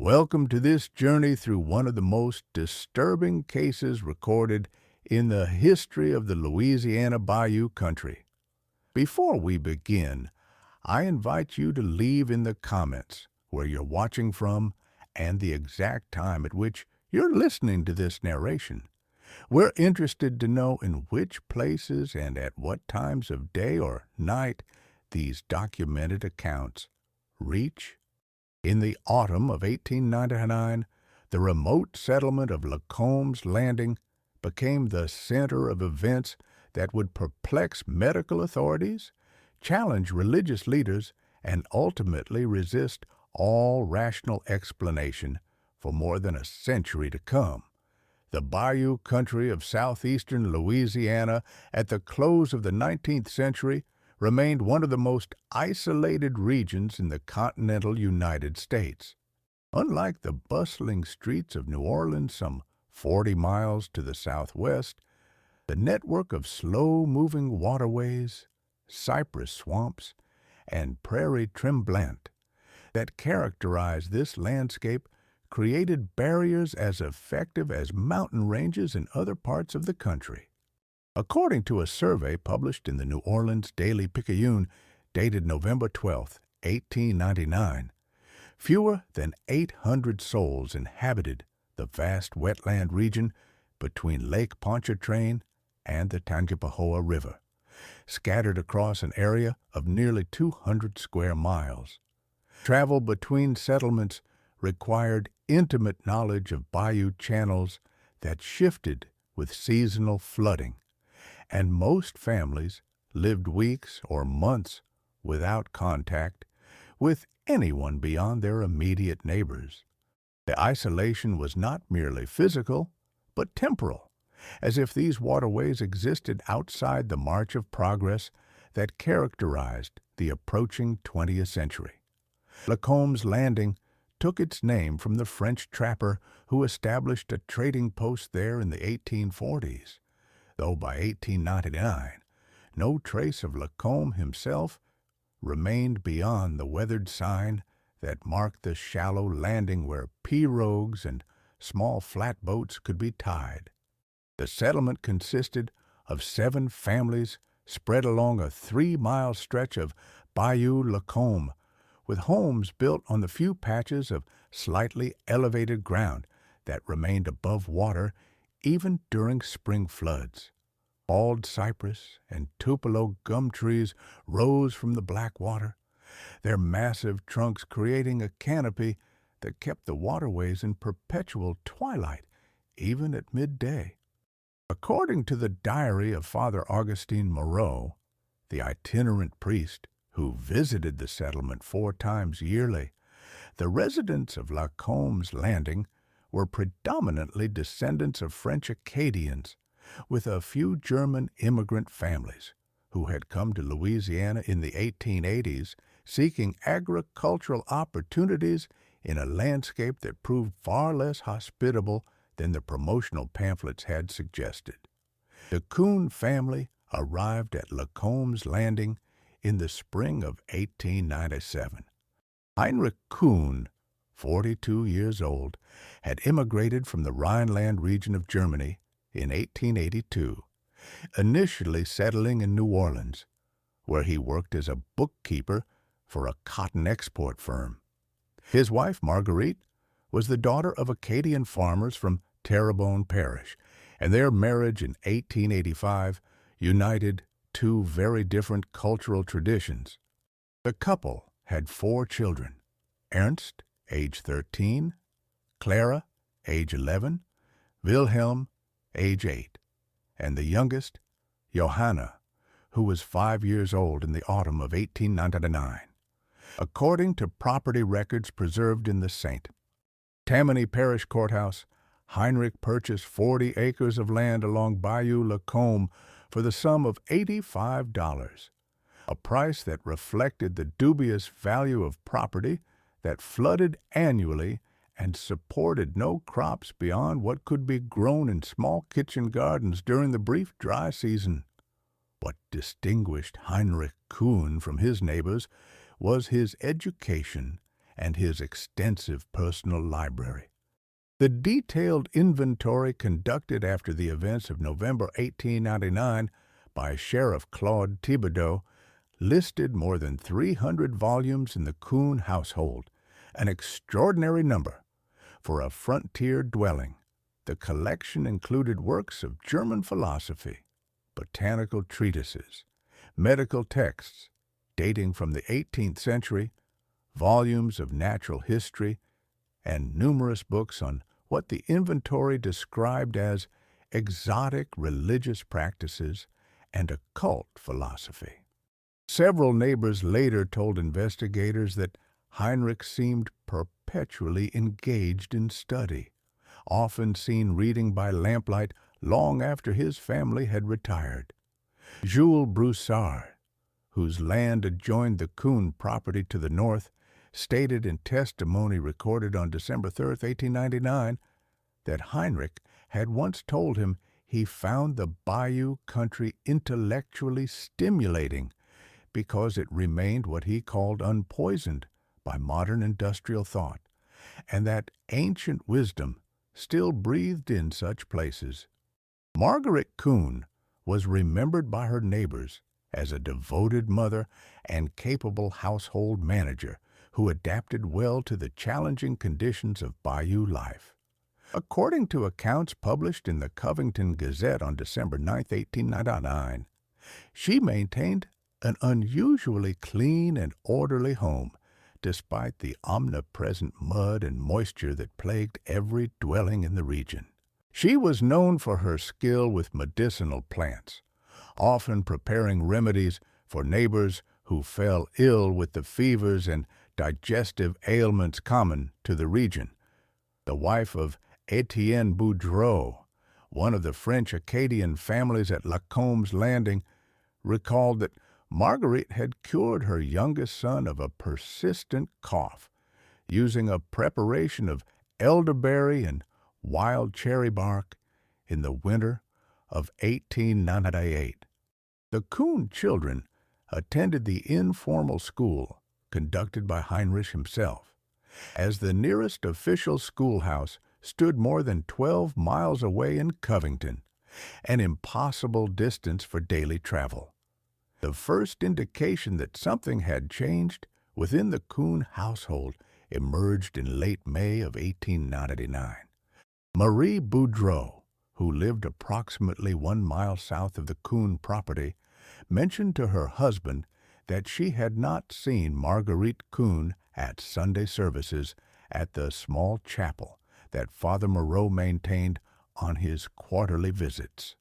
Welcome to this journey through one of the most disturbing cases recorded in the history of the Louisiana Bayou country. Before we begin, I invite you to leave in the comments where you're watching from and the exact time at which you're listening to this narration. We're interested to know in which places and at what times of day or night these documented accounts reach. In the autumn of 1899, the remote settlement of Lacombe's Landing became the center of events that would perplex medical authorities, challenge religious leaders, and ultimately resist all rational explanation for more than a century to come. The Bayou country of southeastern Louisiana at the close of the 19th century remained one of the most isolated regions in the continental United States. Unlike the bustling streets of New Orleans some 40 miles to the southwest, the network of slow-moving waterways, cypress swamps, and prairie tremblant that characterize this landscape created barriers as effective as mountain ranges in other parts of the country. According to a survey published in the New Orleans Daily Picayune, dated November 12, 1899, fewer than 800 souls inhabited the vast wetland region between Lake Pontchartrain and the Tangipahoa River, scattered across an area of nearly 200 square miles. Travel between settlements required intimate knowledge of bayou channels that shifted with seasonal flooding, and most families lived weeks or months without contact with anyone beyond their immediate neighbors. The isolation was not merely physical, but temporal, as if these waterways existed outside the march of progress that characterized the approaching 20th century. Lacombe's Landing took its name from the French trapper who established a trading post there in the 1840s. Though by 1899, no trace of Lacombe himself remained beyond the weathered sign that marked the shallow landing where pirogues and small flatboats could be tied. The settlement consisted of 7 families spread along a 3-mile stretch of Bayou Lacombe, with homes built on the few patches of slightly elevated ground that remained above water even during spring floods. Bald cypress and tupelo gum trees rose from the black water, their massive trunks creating a canopy that kept the waterways in perpetual twilight, even at midday. According to the diary of Father Augustine Moreau, the itinerant priest who visited the settlement 4 times yearly, the residents of Lacombe's Landing were predominantly descendants of French Acadians, with a few German immigrant families who had come to Louisiana in the 1880s seeking agricultural opportunities in a landscape that proved far less hospitable than the promotional pamphlets had suggested. The Kuhn family arrived at Lacombe's Landing in the spring of 1897. Heinrich Kuhn, 42 years old, had immigrated from the Rhineland region of Germany in 1882, initially settling in New Orleans, where he worked as a bookkeeper for a cotton export firm. His wife, Marguerite, was the daughter of Acadian farmers from Terrebonne Parish, and their marriage in 1885 united 2 very different cultural traditions. The couple had 4 children: Ernst, age 13, Clara, age 11, Wilhelm, age 8, and the youngest, Johanna, who was 5 years old in the autumn of 1899. According to property records preserved in the St. Tammany Parish Courthouse, Heinrich purchased 40 acres of land along Bayou Lacombe for the sum of $85, a price that reflected the dubious value of property that flooded annually and supported no crops beyond what could be grown in small kitchen gardens during the brief dry season. What distinguished Heinrich Kuhn from his neighbors was his education and his extensive personal library. The detailed inventory conducted after the events of November 1899 by Sheriff Claude Thibodeau listed more than 300 volumes in the Kuhn household, an extraordinary number for a frontier dwelling. The collection included works of German philosophy, botanical treatises, medical texts dating from the 18th century, volumes of natural history, and numerous books on what the inventory described as exotic religious practices and occult philosophy. Several neighbors later told investigators that Heinrich seemed perpetually engaged in study, often seen reading by lamplight long after his family had retired. Jules Broussard, whose land adjoined the Kuhn property to the north, stated in testimony recorded on December 3, 1899, that Heinrich had once told him he found the Bayou country intellectually stimulating because it remained what he called unpoisoned by modern industrial thought, and that ancient wisdom still breathed in such places. Margaret Kuhn was remembered by her neighbors as a devoted mother and capable household manager who adapted well to the challenging conditions of Bayou life. According to accounts published in the Covington Gazette on December 9, 1899, she maintained an unusually clean and orderly home, despite the omnipresent mud and moisture that plagued every dwelling in the region. She was known for her skill with medicinal plants, often preparing remedies for neighbors who fell ill with the fevers and digestive ailments common to the region. The wife of Etienne Boudreau, one of the French Acadian families at Lacombe's Landing, recalled that Marguerite had cured her youngest son of a persistent cough using a preparation of elderberry and wild cherry bark in the winter of 1898. The Kuhn children attended the informal school conducted by Heinrich himself, as the nearest official schoolhouse stood more than 12 miles away in Covington, an impossible distance for daily travel. The first indication that something had changed within the Kuhn household emerged in late May of 1899. Marie Boudreau, who lived approximately 1 mile south of the Kuhn property, mentioned to her husband that she had not seen Marguerite Kuhn at Sunday services at the small chapel that Father Moreau maintained on his quarterly visits.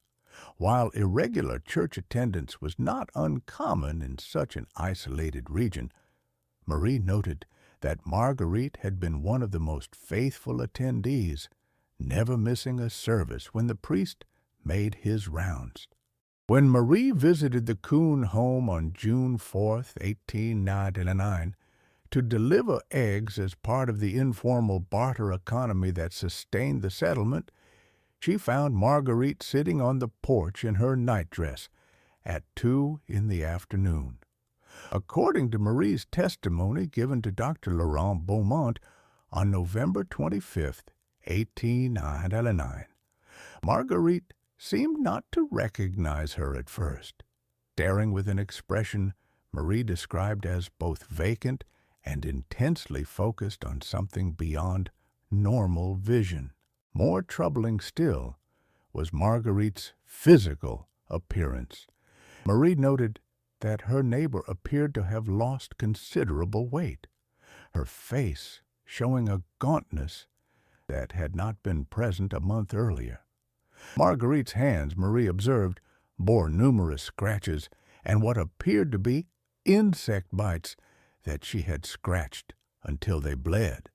While irregular church attendance was not uncommon in such an isolated region, Marie noted that Marguerite had been one of the most faithful attendees, never missing a service when the priest made his rounds. When Marie visited the Kuhn home on June 4, 1899, to deliver eggs as part of the informal barter economy that sustained the settlement, she found Marguerite sitting on the porch in her nightdress at 2 in the afternoon. According to Marie's testimony given to Dr. Laurent Beaumont on November 25, 1899, Marguerite seemed not to recognize her at first, staring with an expression Marie described as both vacant and intensely focused on something beyond normal vision. More troubling still was Marguerite's physical appearance. Marie noted that her neighbor appeared to have lost considerable weight, her face showing a gauntness that had not been present a month earlier. Marguerite's hands, Marie observed, bore numerous scratches and what appeared to be insect bites that she had scratched until they bled.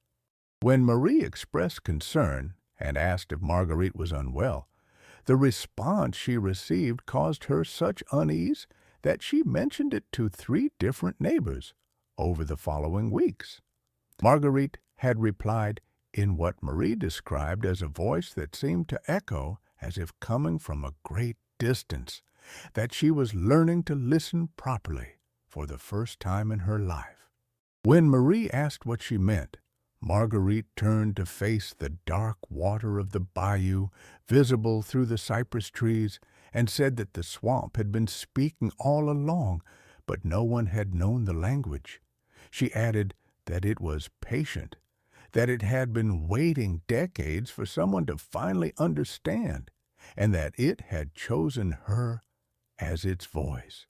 When Marie expressed concern and asked if Marguerite was unwell, the response she received caused her such unease that she mentioned it to 3 different neighbors over the following weeks. Marguerite had replied in what Marie described as a voice that seemed to echo as if coming from a great distance, that she was learning to listen properly for the first time in her life. When Marie asked what she meant, Marguerite turned to face the dark water of the bayou, visible through the cypress trees, and said that the swamp had been speaking all along, but no one had known the language. She added that it was patient, that it had been waiting decades for someone to finally understand, and that it had chosen her as its voice.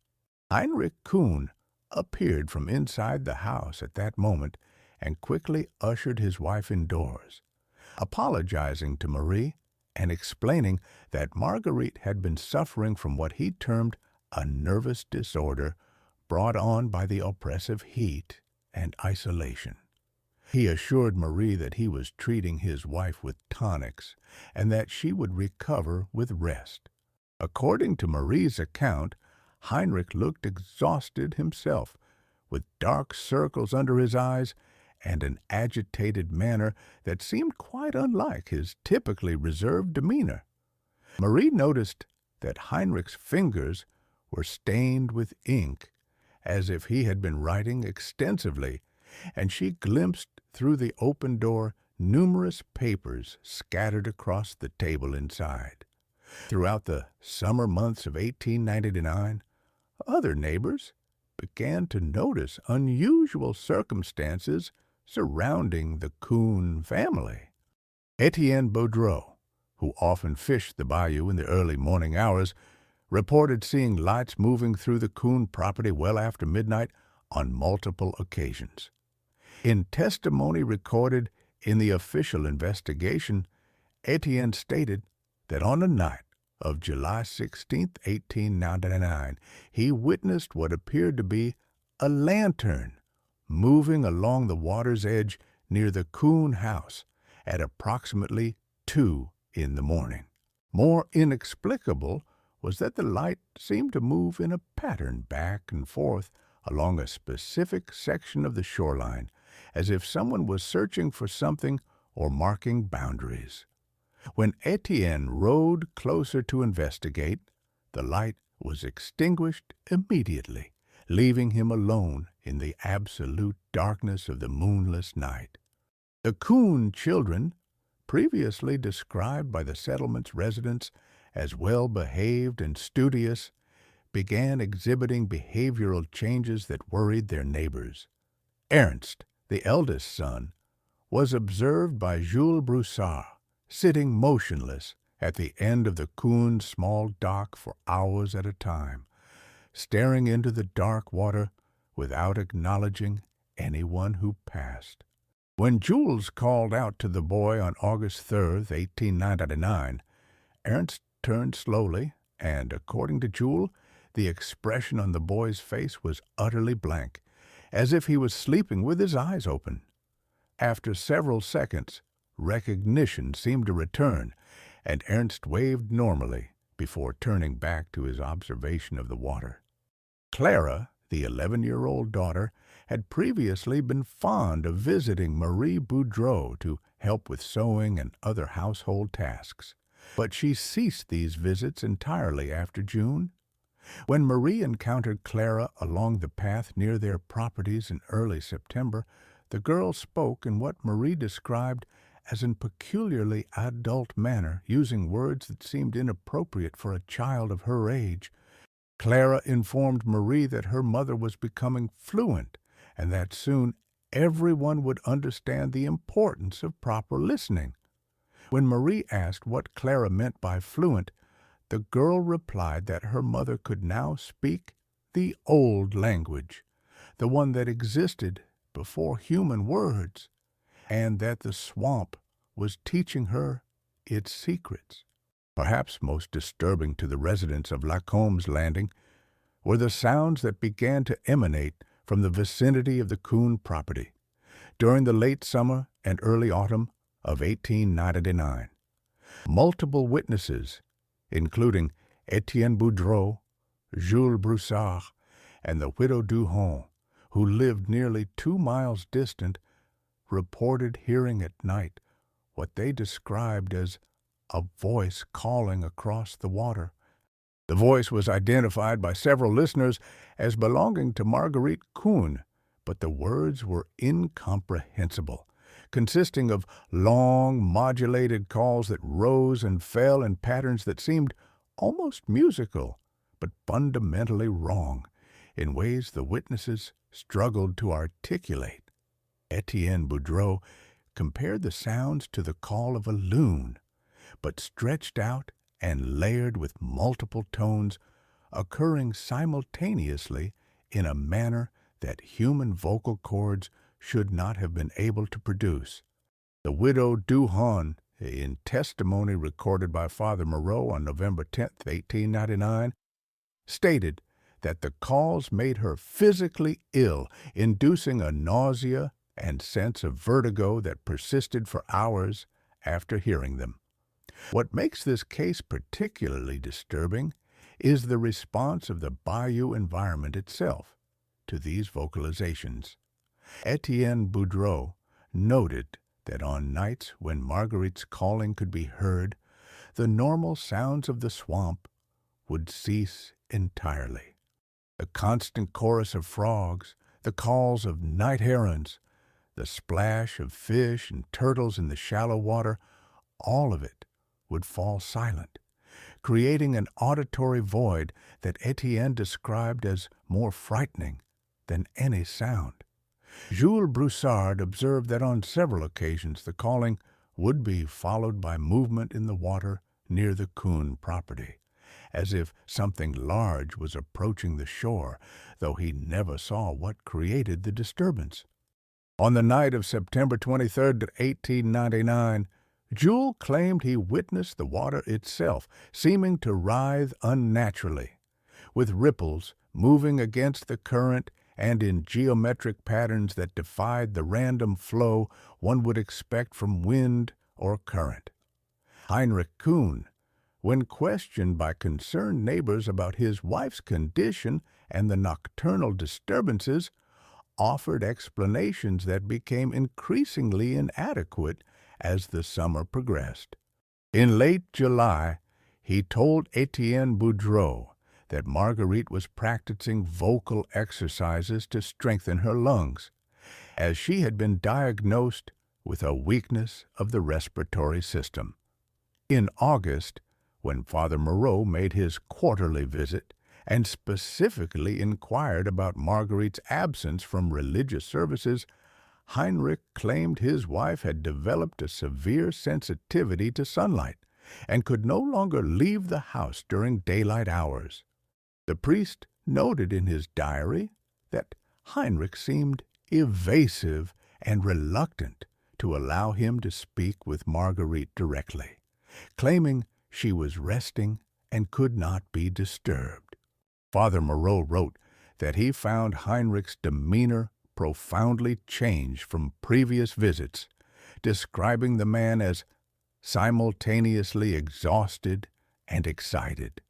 Heinrich Kuhn appeared from inside the house at that moment and quickly ushered his wife indoors, apologizing to Marie and explaining that Marguerite had been suffering from what he termed a nervous disorder brought on by the oppressive heat and isolation. He assured Marie that he was treating his wife with tonics and that she would recover with rest. According to Marie's account, Heinrich looked exhausted himself, with dark circles under his eyes and an agitated manner that seemed quite unlike his typically reserved demeanor. Marie noticed that Heinrich's fingers were stained with ink, as if he had been writing extensively, and she glimpsed through the open door numerous papers scattered across the table inside. Throughout the summer months of 1899, other neighbors began to notice unusual circumstances surrounding the Kuhn family. Etienne Boudreau, who often fished the bayou in the early morning hours, reported seeing lights moving through the Kuhn property well after midnight on multiple occasions. In testimony recorded in the official investigation, Etienne stated that on the night of July 16, 1899, he witnessed what appeared to be a lantern moving along the water's edge near the Kuhn house at approximately 2 in the morning. More inexplicable was that the light seemed to move in a pattern back and forth along a specific section of the shoreline, as if someone was searching for something or marking boundaries. When Etienne rowed closer to investigate, the light was extinguished immediately, leaving him alone in the absolute darkness of the moonless night. The Kuhn children, previously described by the settlement's residents as well-behaved and studious, began exhibiting behavioral changes that worried their neighbors. Ernst, the eldest son, was observed by Jules Broussard, sitting motionless at the end of the Kuhn's small dock for hours at a time, staring into the dark water without acknowledging anyone who passed. When Jules called out to the boy on August 3, 1899, Ernst turned slowly, and, according to Jules, the expression on the boy's face was utterly blank, as if he was sleeping with his eyes open. After several seconds, recognition seemed to return, and Ernst waved normally before turning back to his observation of the water. Clara, the 11-year-old daughter, had previously been fond of visiting Marie Boudreau to help with sewing and other household tasks, but she ceased these visits entirely after June. When Marie encountered Clara along the path near their properties in early September, the girl spoke in what Marie described as in peculiarly adult manner, using words that seemed inappropriate for a child of her age. Clara informed Marie that her mother was becoming fluent and that soon everyone would understand the importance of proper listening. When Marie asked what Clara meant by fluent, the girl replied that her mother could now speak the old language, the one that existed before human words, and that the swamp was teaching her its secrets. Perhaps most disturbing to the residents of Lacombe's Landing were the sounds that began to emanate from the vicinity of the Kuhn property during the late summer and early autumn of 1899. Multiple witnesses, including Etienne Boudreau, Jules Broussard, and the widow Duhon, who lived nearly 2 miles distant, reported hearing at night what they described as a voice calling across the water. The voice was identified by several listeners as belonging to Marguerite Kuhn, but the words were incomprehensible, consisting of long, modulated calls that rose and fell in patterns that seemed almost musical, but fundamentally wrong, in ways the witnesses struggled to articulate. Etienne Boudreau compared the sounds to the call of a loon, but stretched out and layered with multiple tones, occurring simultaneously in a manner that human vocal cords should not have been able to produce. The widow Duhon, in testimony recorded by Father Moreau on November 10, 1899, stated that the calls made her physically ill, inducing a nausea and sense of vertigo that persisted for hours after hearing them. What makes this case particularly disturbing is the response of the bayou environment itself to these vocalizations. Etienne Boudreau noted that on nights when Marguerite's calling could be heard, the normal sounds of the swamp would cease entirely. The constant chorus of frogs, the calls of night herons, the splash of fish and turtles in the shallow water, all of it would fall silent, creating an auditory void that Etienne described as more frightening than any sound. Jules Broussard observed that on several occasions the calling would be followed by movement in the water near the Kuhn property, as if something large was approaching the shore, though he never saw what created the disturbance. On the night of September 23, 1899, Jules claimed he witnessed the water itself seeming to writhe unnaturally, with ripples moving against the current and in geometric patterns that defied the random flow one would expect from wind or current. Heinrich Kuhn, when questioned by concerned neighbors about his wife's condition and the nocturnal disturbances, offered explanations that became increasingly inadequate as the summer progressed. In late July, he told Etienne Boudreau that Marguerite was practicing vocal exercises to strengthen her lungs, as she had been diagnosed with a weakness of the respiratory system. In August, when Father Moreau made his quarterly visit and specifically inquired about Marguerite's absence from religious services, Heinrich claimed his wife had developed a severe sensitivity to sunlight and could no longer leave the house during daylight hours. The priest noted in his diary that Heinrich seemed evasive and reluctant to allow him to speak with Marguerite directly, claiming she was resting and could not be disturbed. Father Moreau wrote that he found Heinrich's demeanor profoundly changed from previous visits, describing the man as simultaneously exhausted and excited,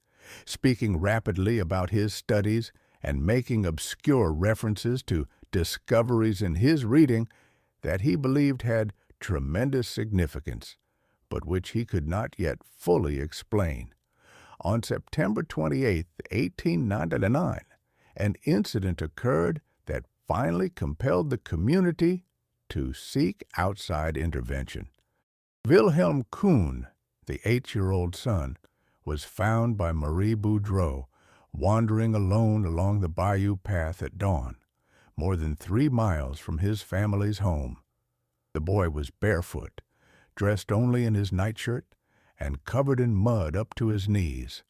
speaking rapidly about his studies and making obscure references to discoveries in his reading that he believed had tremendous significance, but which he could not yet fully explain. On September 28, 1899, an incident occurred that finally compelled the community to seek outside intervention. Wilhelm Kuhn, the 8-year-old son, was found by Marie Boudreau wandering alone along the bayou path at dawn, more than 3 miles from his family's home. The boy was barefoot, dressed only in his nightshirt, and covered in mud up to his knees.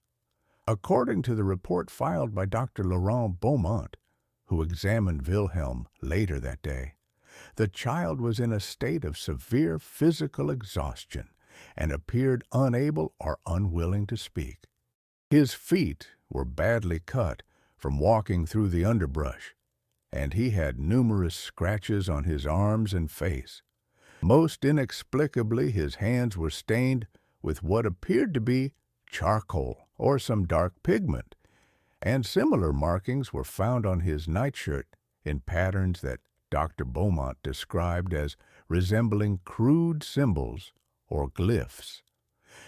According to the report filed by Dr. Laurent Beaumont, who examined Wilhelm later that day, the child was in a state of severe physical exhaustion and appeared unable or unwilling to speak. His feet were badly cut from walking through the underbrush, and he had numerous scratches on his arms and face. Most inexplicably, his hands were stained with what appeared to be charcoal or some dark pigment, and similar markings were found on his nightshirt in patterns that Dr. Beaumont described as resembling crude symbols or glyphs.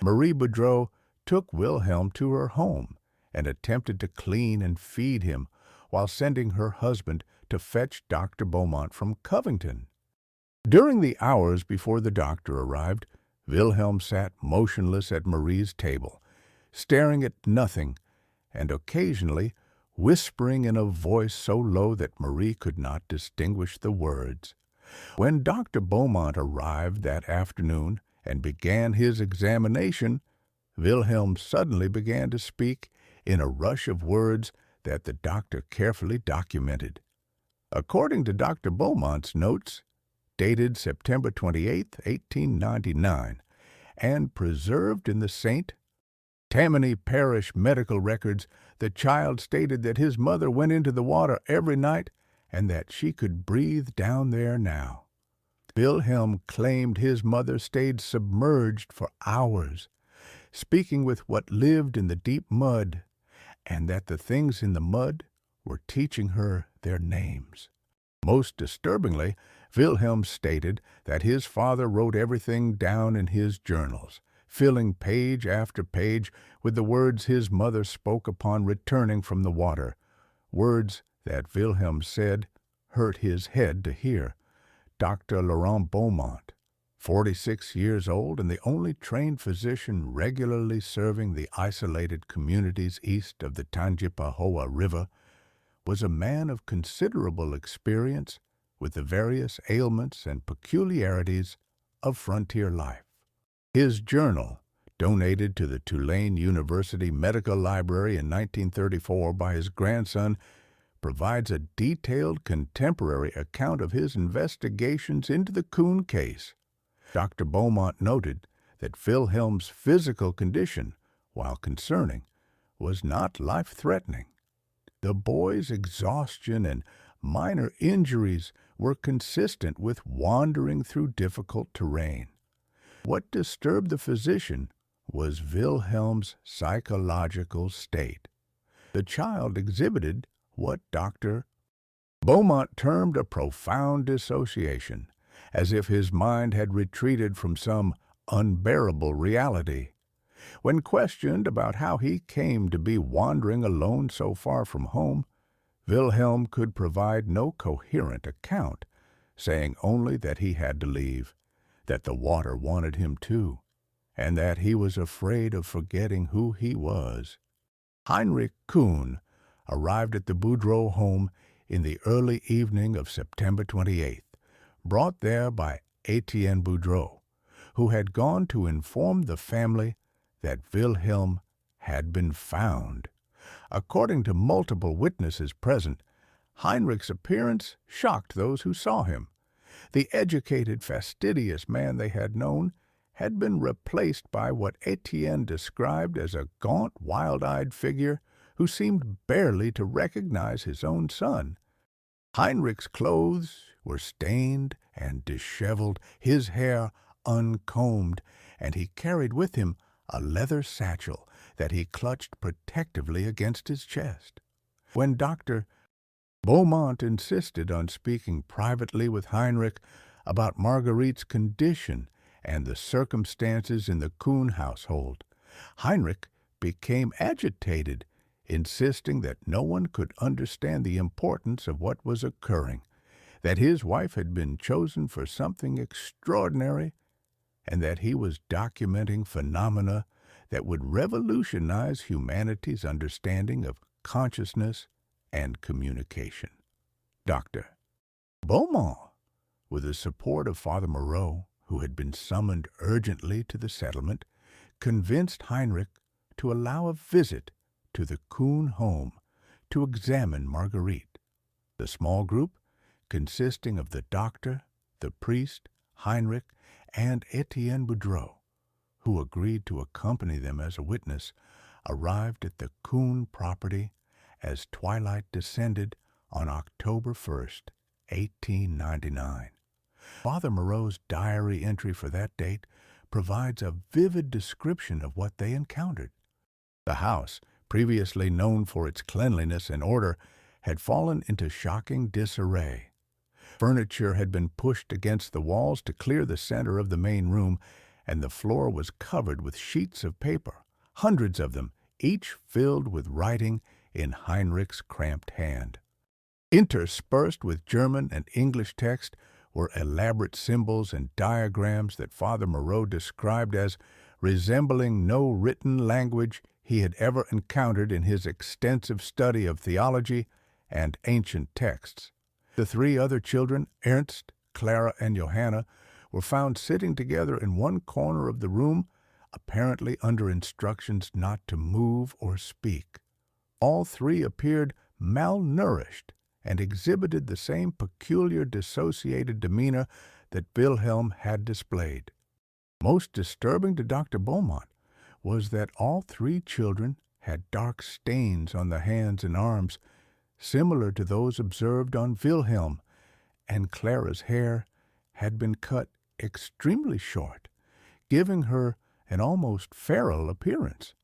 Marie Boudreau took Wilhelm to her home and attempted to clean and feed him while sending her husband to fetch Dr. Beaumont from Covington. During the hours before the doctor arrived, Wilhelm sat motionless at Marie's table, staring at nothing and occasionally whispering in a voice so low that Marie could not distinguish the words. When Dr. Beaumont arrived that afternoon and began his examination, Wilhelm suddenly began to speak in a rush of words that the doctor carefully documented. According to Dr. Beaumont's notes, dated September 28, 1899, and preserved in the St. Tammany Parish medical records, the child stated that his mother went into the water every night and that she could breathe down there now. Wilhelm claimed his mother stayed submerged for hours, speaking with what lived in the deep mud, and that the things in the mud were teaching her their names. Most disturbingly, Wilhelm stated that his father wrote everything down in his journals, filling page after page with the words his mother spoke upon returning from the water, words that Wilhelm said hurt his head to hear. Dr. Laurent Beaumont, 46 years old and the only trained physician regularly serving the isolated communities east of the Tangipahoa River, was a man of considerable experience with the various ailments and peculiarities of frontier life. His journal, donated to the Tulane University Medical Library in 1934 by his grandson, provides a detailed contemporary account of his investigations into the Coon case. Dr. Beaumont noted that Wilhelm's physical condition, while concerning, was not life-threatening. The boy's exhaustion and minor injuries were consistent with wandering through difficult terrain. What disturbed the physician was Wilhelm's psychological state. The child exhibited what Dr. Beaumont termed a profound dissociation, as if his mind had retreated from some unbearable reality. When questioned about how he came to be wandering alone so far from home, Wilhelm could provide no coherent account, saying only that he had to leave, that the water wanted him too, and that he was afraid of forgetting who he was. Heinrich Kuhn arrived at the Boudreau home in the early evening of September 28th, brought there by Etienne Boudreau, who had gone to inform the family that Wilhelm had been found. According to multiple witnesses present, Heinrich's appearance shocked those who saw him. The educated, fastidious man they had known had been replaced by what Etienne described as a gaunt, wild-eyed figure who seemed barely to recognize his own son. Heinrich's clothes were stained and disheveled, his hair uncombed, and he carried with him a leather satchel that he clutched protectively against his chest. When Dr. Beaumont insisted on speaking privately with Heinrich about Marguerite's condition and the circumstances in the Kuhn household, Heinrich became agitated, insisting that no one could understand the importance of what was occurring, that his wife had been chosen for something extraordinary, and that he was documenting phenomena that would revolutionize humanity's understanding of consciousness and communication. Dr. Beaumont, with the support of Father Moreau, who had been summoned urgently to the settlement, convinced Heinrich to allow a visit to the Kuhn home to examine Marguerite. The small group, consisting of the doctor, the priest, Heinrich, and Etienne Boudreau, who agreed to accompany them as a witness, arrived at the Kuhn property as twilight descended on October 1st, 1899. Father Moreau's diary entry for that date provides a vivid description of what they encountered. The house, previously known for its cleanliness and order, had fallen into shocking disarray. Furniture had been pushed against the walls to clear the center of the main room, and the floor was covered with sheets of paper, hundreds of them, each filled with writing in Heinrich's cramped hand. Interspersed with German and English text were elaborate symbols and diagrams that Father Moreau described as resembling no written language he had ever encountered in his extensive study of theology and ancient texts. The three other children, Ernst, Clara, and Johanna, were found sitting together in one corner of the room, apparently under instructions not to move or speak. All three appeared malnourished and exhibited the same peculiar dissociated demeanor that Wilhelm had displayed. Most disturbing to Dr. Beaumont was that all three children had dark stains on the hands and arms, similar to those observed on Wilhelm, and Clara's hair had been cut extremely short, giving her an almost feral appearance.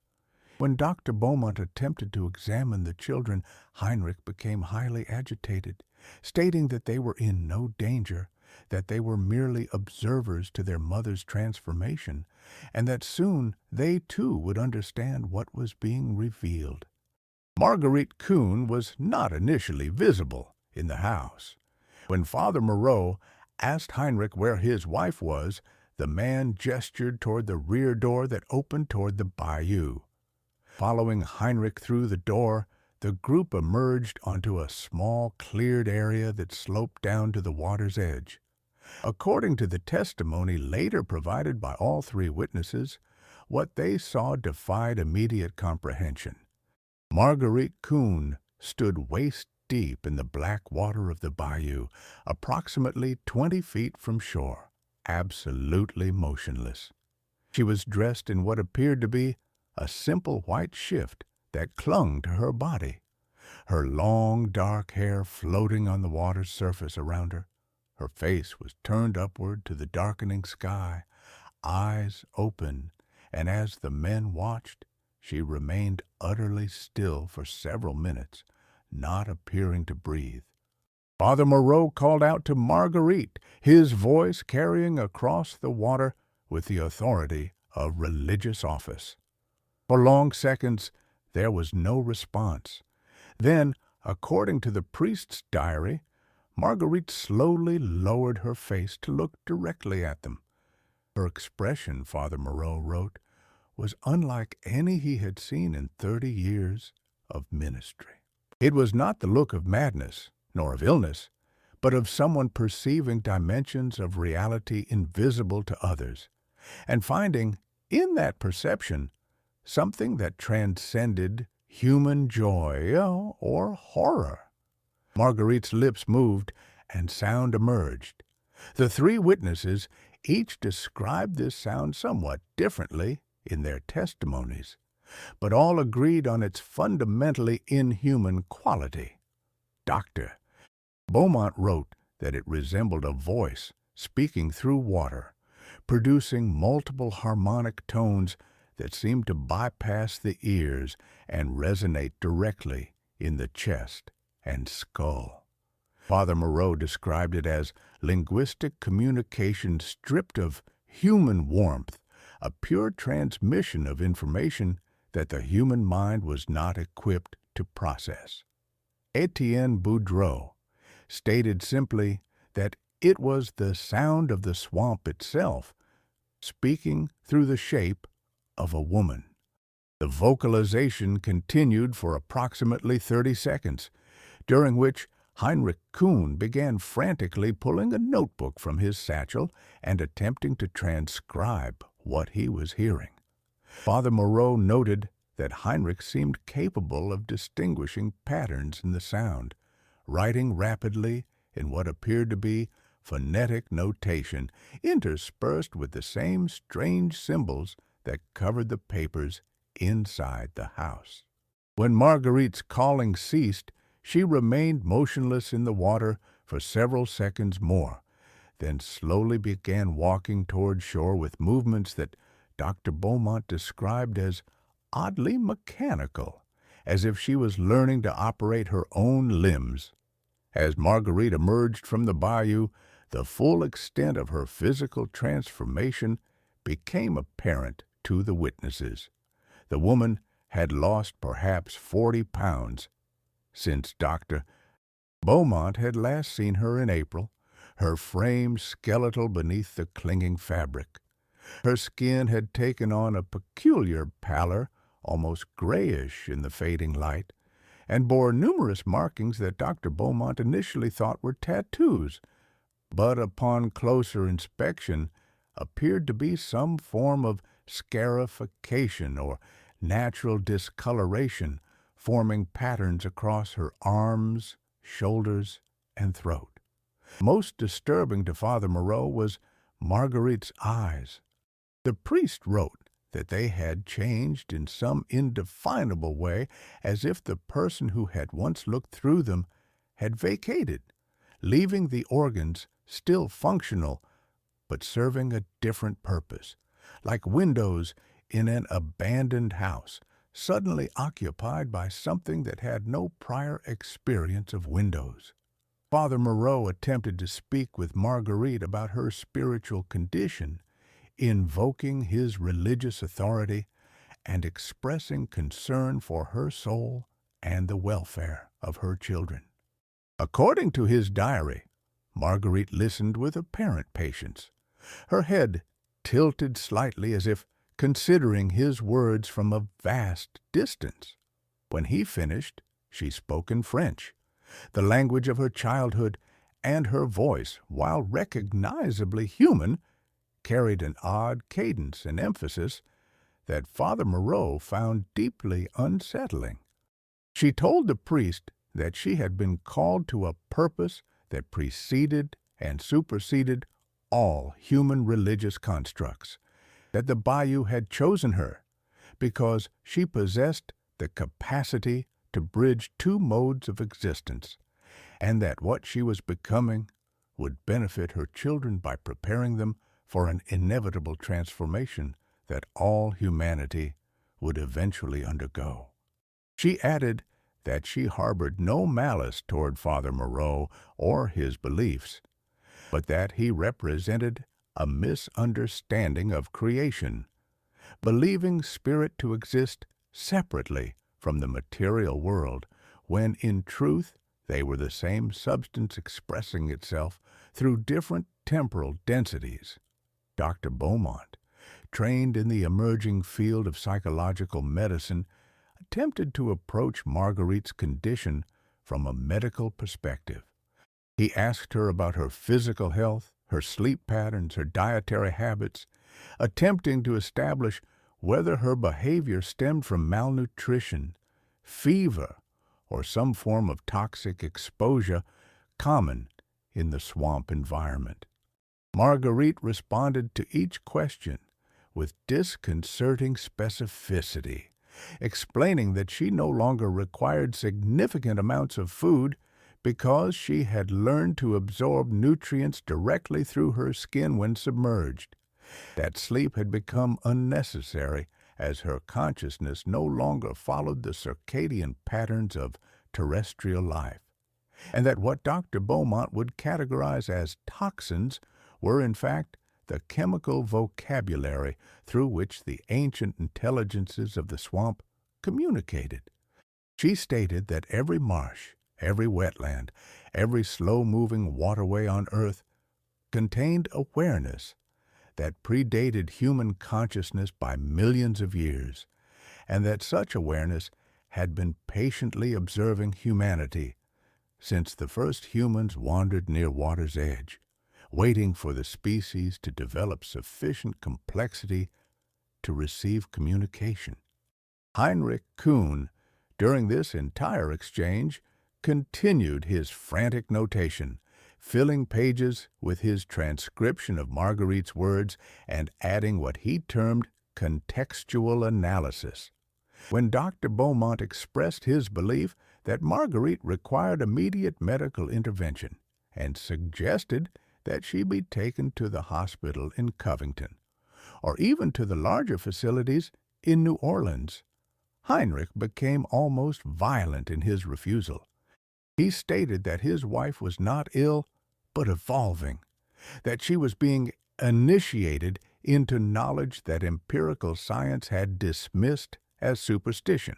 When Dr. Beaumont attempted to examine the children, Heinrich became highly agitated, stating that they were in no danger, that they were merely observers to their mother's transformation, and that soon they too would understand what was being revealed. Marguerite Kuhn was not initially visible in the house. When Father Moreau asked Heinrich where his wife was, the man gestured toward the rear door that opened toward the bayou. Following Heinrich through the door, the group emerged onto a small cleared area that sloped down to the water's edge. According to the testimony later provided by all three witnesses, what they saw defied immediate comprehension. Marguerite Kuhn stood waist-deep in the black water of the bayou, approximately 20 feet from shore, absolutely motionless. She was dressed in what appeared to be a simple white shift that clung to her body, her long dark hair floating on the water's surface around her. Her face was turned upward to the darkening sky, eyes open, and as the men watched, she remained utterly still for several minutes, not appearing to breathe. Father Moreau called out to Marguerite, his voice carrying across the water with the authority of religious office. For long seconds, there was no response. Then, according to the priest's diary, Marguerite slowly lowered her face to look directly at them. Her expression, Father Moreau wrote, was unlike any he had seen in 30 years of ministry. It was not the look of madness, nor of illness, but of someone perceiving dimensions of reality invisible to others, and finding, in that perception, something that transcended human joy or horror. Marguerite's lips moved, and sound emerged. The three witnesses each described this sound somewhat differently in their testimonies, but all agreed on its fundamentally inhuman quality. Dr. Beaumont wrote that it resembled a voice speaking through water, producing multiple harmonic tones that seemed to bypass the ears and resonate directly in the chest and skull. Father Moreau described it as linguistic communication stripped of human warmth, a pure transmission of information that the human mind was not equipped to process. Etienne Boudreau stated simply that it was the sound of the swamp itself, speaking through the shape of a woman. The vocalization continued for approximately 30 seconds, during which Heinrich Kuhn began frantically pulling a notebook from his satchel and attempting to transcribe what he was hearing. Father Moreau noted that Heinrich seemed capable of distinguishing patterns in the sound, writing rapidly in what appeared to be phonetic notation interspersed with the same strange symbols that covered the papers inside the house. When Marguerite's calling ceased, she remained motionless in the water for several seconds more, then slowly began walking toward shore with movements that Dr. Beaumont described as oddly mechanical, as if she was learning to operate her own limbs. As Marguerite emerged from the bayou, the full extent of her physical transformation became apparent to the witnesses. The woman had lost perhaps 40 pounds since Dr. Beaumont had last seen her in April, her frame skeletal beneath the clinging fabric. Her skin had taken on a peculiar pallor, almost grayish in the fading light, and bore numerous markings that Dr. Beaumont initially thought were tattoos, but upon closer inspection appeared to be some form of scarification or natural discoloration, forming patterns across her arms, shoulders, and throat. Most disturbing to Father Moreau was Marguerite's eyes. The priest wrote that they had changed in some indefinable way, as if the person who had once looked through them had vacated, leaving the organs still functional, but serving a different purpose, like windows in an abandoned house, suddenly occupied by something that had no prior experience of windows. Father Moreau attempted to speak with Marguerite about her spiritual condition, invoking his religious authority and expressing concern for her soul and the welfare of her children. According to his diary, Marguerite listened with apparent patience, her head tilted slightly as if considering his words from a vast distance. When he finished, she spoke in French, the language of her childhood, and her voice, while recognizably human, carried an odd cadence and emphasis that Father Moreau found deeply unsettling. She told the priest that she had been called to a purpose that preceded and superseded all human religious constructs, that the Bayou had chosen her because she possessed the capacity to bridge two modes of existence, and that what she was becoming would benefit her children by preparing them for an inevitable transformation that all humanity would eventually undergo. She added that she harbored no malice toward Father Moreau or his beliefs, but that he represented a misunderstanding of creation, believing spirit to exist separately from the material world, when in truth they were the same substance expressing itself through different temporal densities. Dr. Beaumont, trained in the emerging field of psychological medicine, attempted to approach Marguerite's condition from a medical perspective. He asked her about her physical health, her sleep patterns, her dietary habits, attempting to establish whether her behavior stemmed from malnutrition, fever, or some form of toxic exposure common in the swamp environment. Marguerite responded to each question with disconcerting specificity, explaining that she no longer required significant amounts of food because she had learned to absorb nutrients directly through her skin when submerged, that sleep had become unnecessary as her consciousness no longer followed the circadian patterns of terrestrial life, and that what Dr. Beaumont would categorize as toxins were in fact the chemical vocabulary through which the ancient intelligences of the swamp communicated. She stated that every marsh, every wetland, every slow-moving waterway on Earth contained awareness that predated human consciousness by millions of years, and that such awareness had been patiently observing humanity since the first humans wandered near water's edge, waiting for the species to develop sufficient complexity to receive communication. Heinrich Kuhn, during this entire exchange, continued his frantic notation, filling pages with his transcription of Marguerite's words and adding what he termed contextual analysis. When Dr. Beaumont expressed his belief that Marguerite required immediate medical intervention and suggested that she be taken to the hospital in Covington, or even to the larger facilities in New Orleans, Heinrich became almost violent in his refusal. He stated that his wife was not ill, but evolving, that she was being initiated into knowledge that empirical science had dismissed as superstition,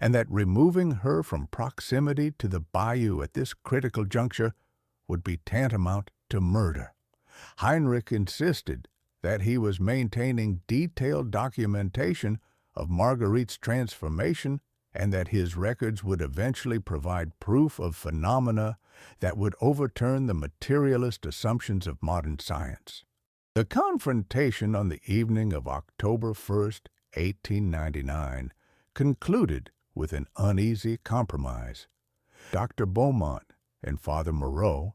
and that removing her from proximity to the bayou at this critical juncture would be tantamount to murder. Heinrich insisted that he was maintaining detailed documentation of Marguerite's transformation and that his records would eventually provide proof of phenomena that would overturn the materialist assumptions of modern science. The confrontation on the evening of October 1st, 1899, concluded with an uneasy compromise. Dr. Beaumont and Father Moreau,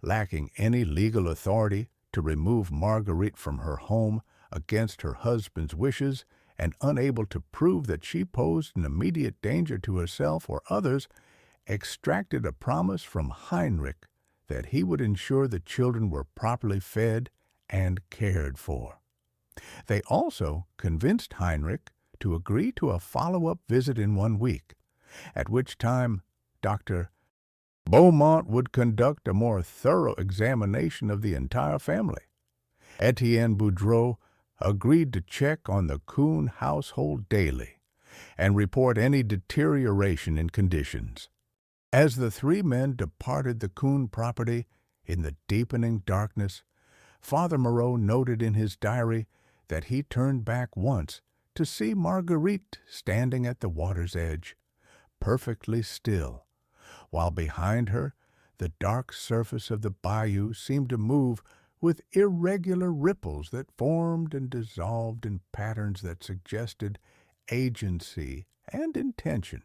lacking any legal authority to remove Marguerite from her home against her husband's wishes and unable to prove that she posed an immediate danger to herself or others, extracted a promise from Heinrich that he would ensure the children were properly fed and cared for. They also convinced Heinrich to agree to a follow-up visit in 1 week, at which time Dr. Beaumont would conduct a more thorough examination of the entire family. Etienne Boudreau agreed to check on the Kuhn household daily and report any deterioration in conditions. As the 3 men departed the Kuhn property in the deepening darkness, Father Moreau noted in his diary that he turned back once to see Marguerite standing at the water's edge, perfectly still, while behind her the dark surface of the bayou seemed to move with irregular ripples that formed and dissolved in patterns that suggested agency and intention.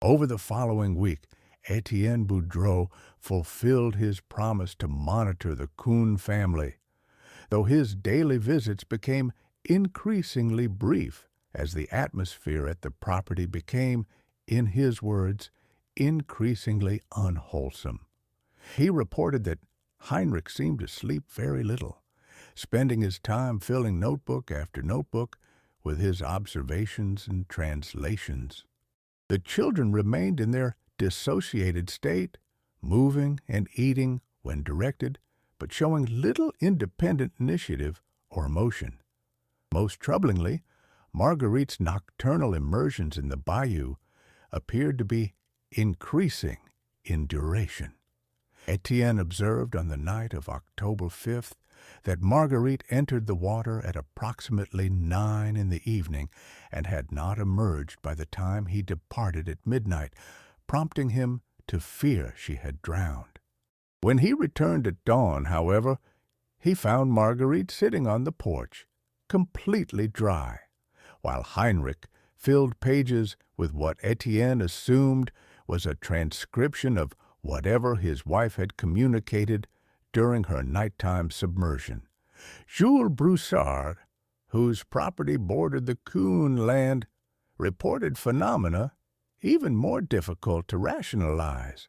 Over the following week, Etienne Boudreau fulfilled his promise to monitor the Kuhn family, though his daily visits became increasingly brief as the atmosphere at the property became, in his words, increasingly unwholesome. He reported that Heinrich seemed to sleep very little, spending his time filling notebook after notebook with his observations and translations. The children remained in their dissociated state, moving and eating when directed, but showing little independent initiative or emotion. Most troublingly, Marguerite's nocturnal immersions in the bayou appeared to be increasing in duration. Etienne observed on the night of October 5th that Marguerite entered the water at approximately 9 in the evening and had not emerged by the time he departed at midnight, prompting him to fear she had drowned. When he returned at dawn, however, he found Marguerite sitting on the porch, completely dry, while Heinrich filled pages with what Etienne assumed was a transcription of whatever his wife had communicated during her nighttime submersion. Jules Broussard, whose property bordered the Kuhn land, reported phenomena even more difficult to rationalize.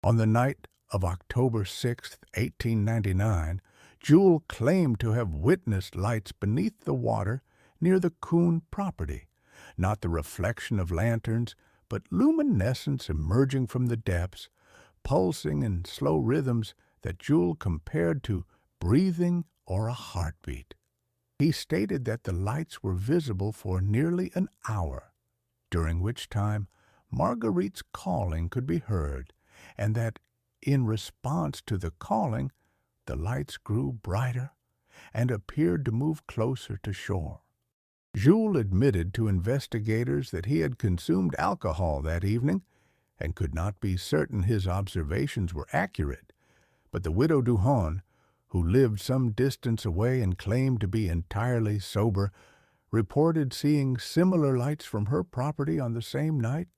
On the night of October 6, 1899, Jules claimed to have witnessed lights beneath the water near the Kuhn property, not the reflection of lanterns, but luminescence emerging from the depths, pulsing in slow rhythms that Jules compared to breathing or a heartbeat. He stated that the lights were visible for nearly an hour, during which time Marguerite's calling could be heard, and that, in response to the calling, the lights grew brighter and appeared to move closer to shore. Jules admitted to investigators that he had consumed alcohol that evening and could not be certain his observations were accurate, but the widow Duhon, who lived some distance away and claimed to be entirely sober, reported seeing similar lights from her property on the same night,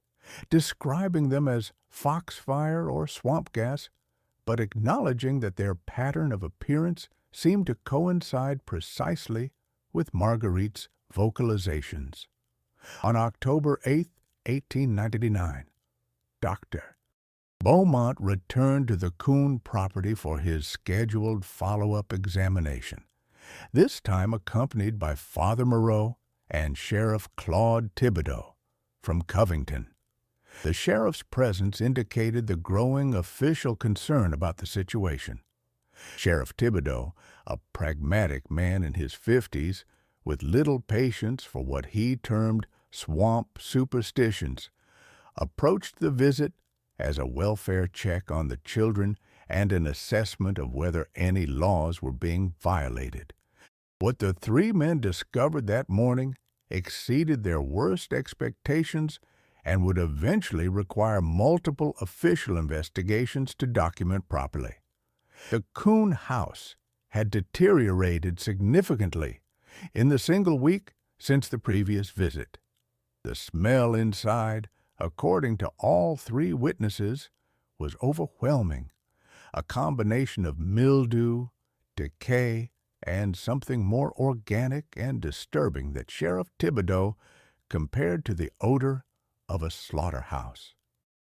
describing them as foxfire or swamp gas, but acknowledging that their pattern of appearance seemed to coincide precisely with Marguerite's vocalizations. On October 8, 1899, Dr. Beaumont returned to the Kuhn property for his scheduled follow-up examination, this time accompanied by Father Moreau and Sheriff Claude Thibodeau from Covington. The sheriff's presence indicated the growing official concern about the situation. Sheriff Thibodeau, a pragmatic man in his 50s, with little patience for what he termed swamp superstitions, approached the visit as a welfare check on the children and an assessment of whether any laws were being violated. What the three men discovered that morning exceeded their worst expectations and would eventually require multiple official investigations to document properly. The Coon house had deteriorated significantly in the single week since the previous visit. The smell inside, according to all three witnesses, was overwhelming, a combination of mildew, decay, and something more organic and disturbing that Sheriff Thibodeau compared to the odor of a slaughterhouse.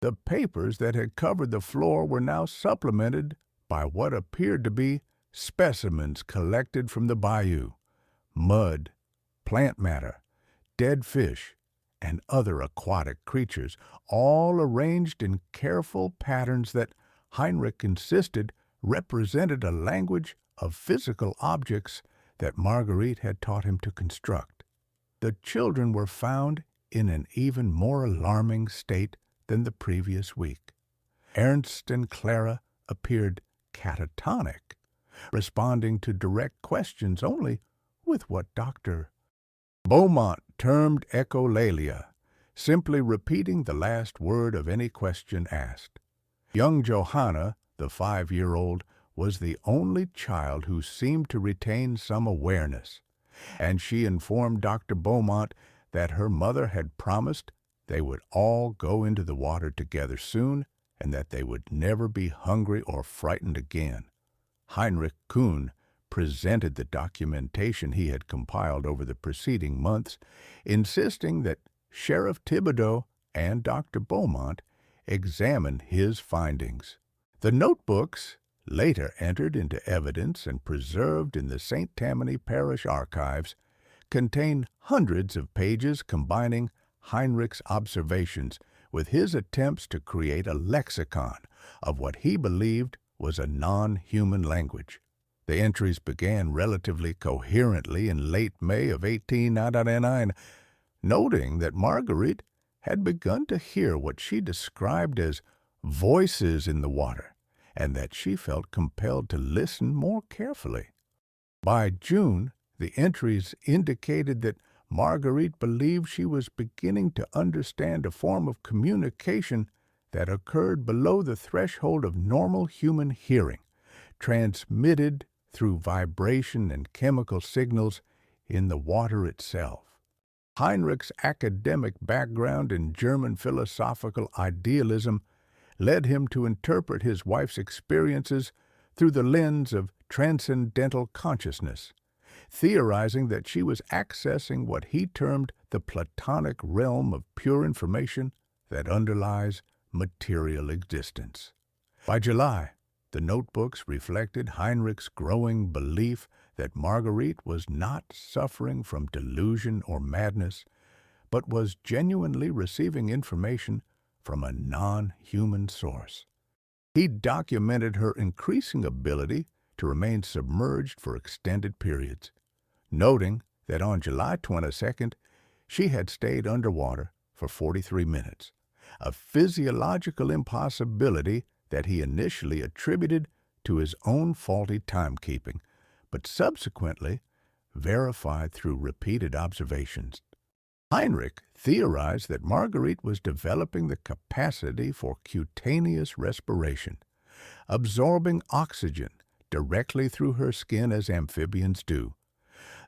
The papers that had covered the floor were now supplemented by what appeared to be specimens collected from the bayou, mud, plant matter, dead fish, and other aquatic creatures, all arranged in careful patterns that Heinrich insisted represented a language of physical objects that Marguerite had taught him to construct. The children were found in an even more alarming state than the previous week. Ernst and Clara appeared catatonic, responding to direct questions only with what Dr. Beaumont termed echolalia, simply repeating the last word of any question asked. Young Johanna, the 5-year-old, was the only child who seemed to retain some awareness, and she informed Dr. Beaumont that her mother had promised they would all go into the water together soon and that they would never be hungry or frightened again. Heinrich Kuhn presented the documentation he had compiled over the preceding months, insisting that Sheriff Thibodeau and Dr. Beaumont examine his findings. The notebooks, later entered into evidence and preserved in the St. Tammany Parish archives, contain hundreds of pages combining Heinrich's observations with his attempts to create a lexicon of what he believed was a non-human language. The entries began relatively coherently in late May of 1899, noting that Marguerite had begun to hear what she described as voices in the water, and that she felt compelled to listen more carefully. By June, the entries indicated that Marguerite believed she was beginning to understand a form of communication that occurred below the threshold of normal human hearing, transmitted through vibration and chemical signals in the water itself. Heinrich's academic background in German philosophical idealism led him to interpret his wife's experiences through the lens of transcendental consciousness, theorizing that she was accessing what he termed the Platonic realm of pure information that underlies material existence. By July, the notebooks reflected Heinrich's growing belief that Marguerite was not suffering from delusion or madness, but was genuinely receiving information from a non-human source. He documented her increasing ability to remain submerged for extended periods, noting that on July 22nd, she had stayed underwater for 43 minutes, a physiological impossibility that he initially attributed to his own faulty timekeeping, but subsequently verified through repeated observations. Heinrich theorized that Marguerite was developing the capacity for cutaneous respiration, absorbing oxygen directly through her skin as amphibians do,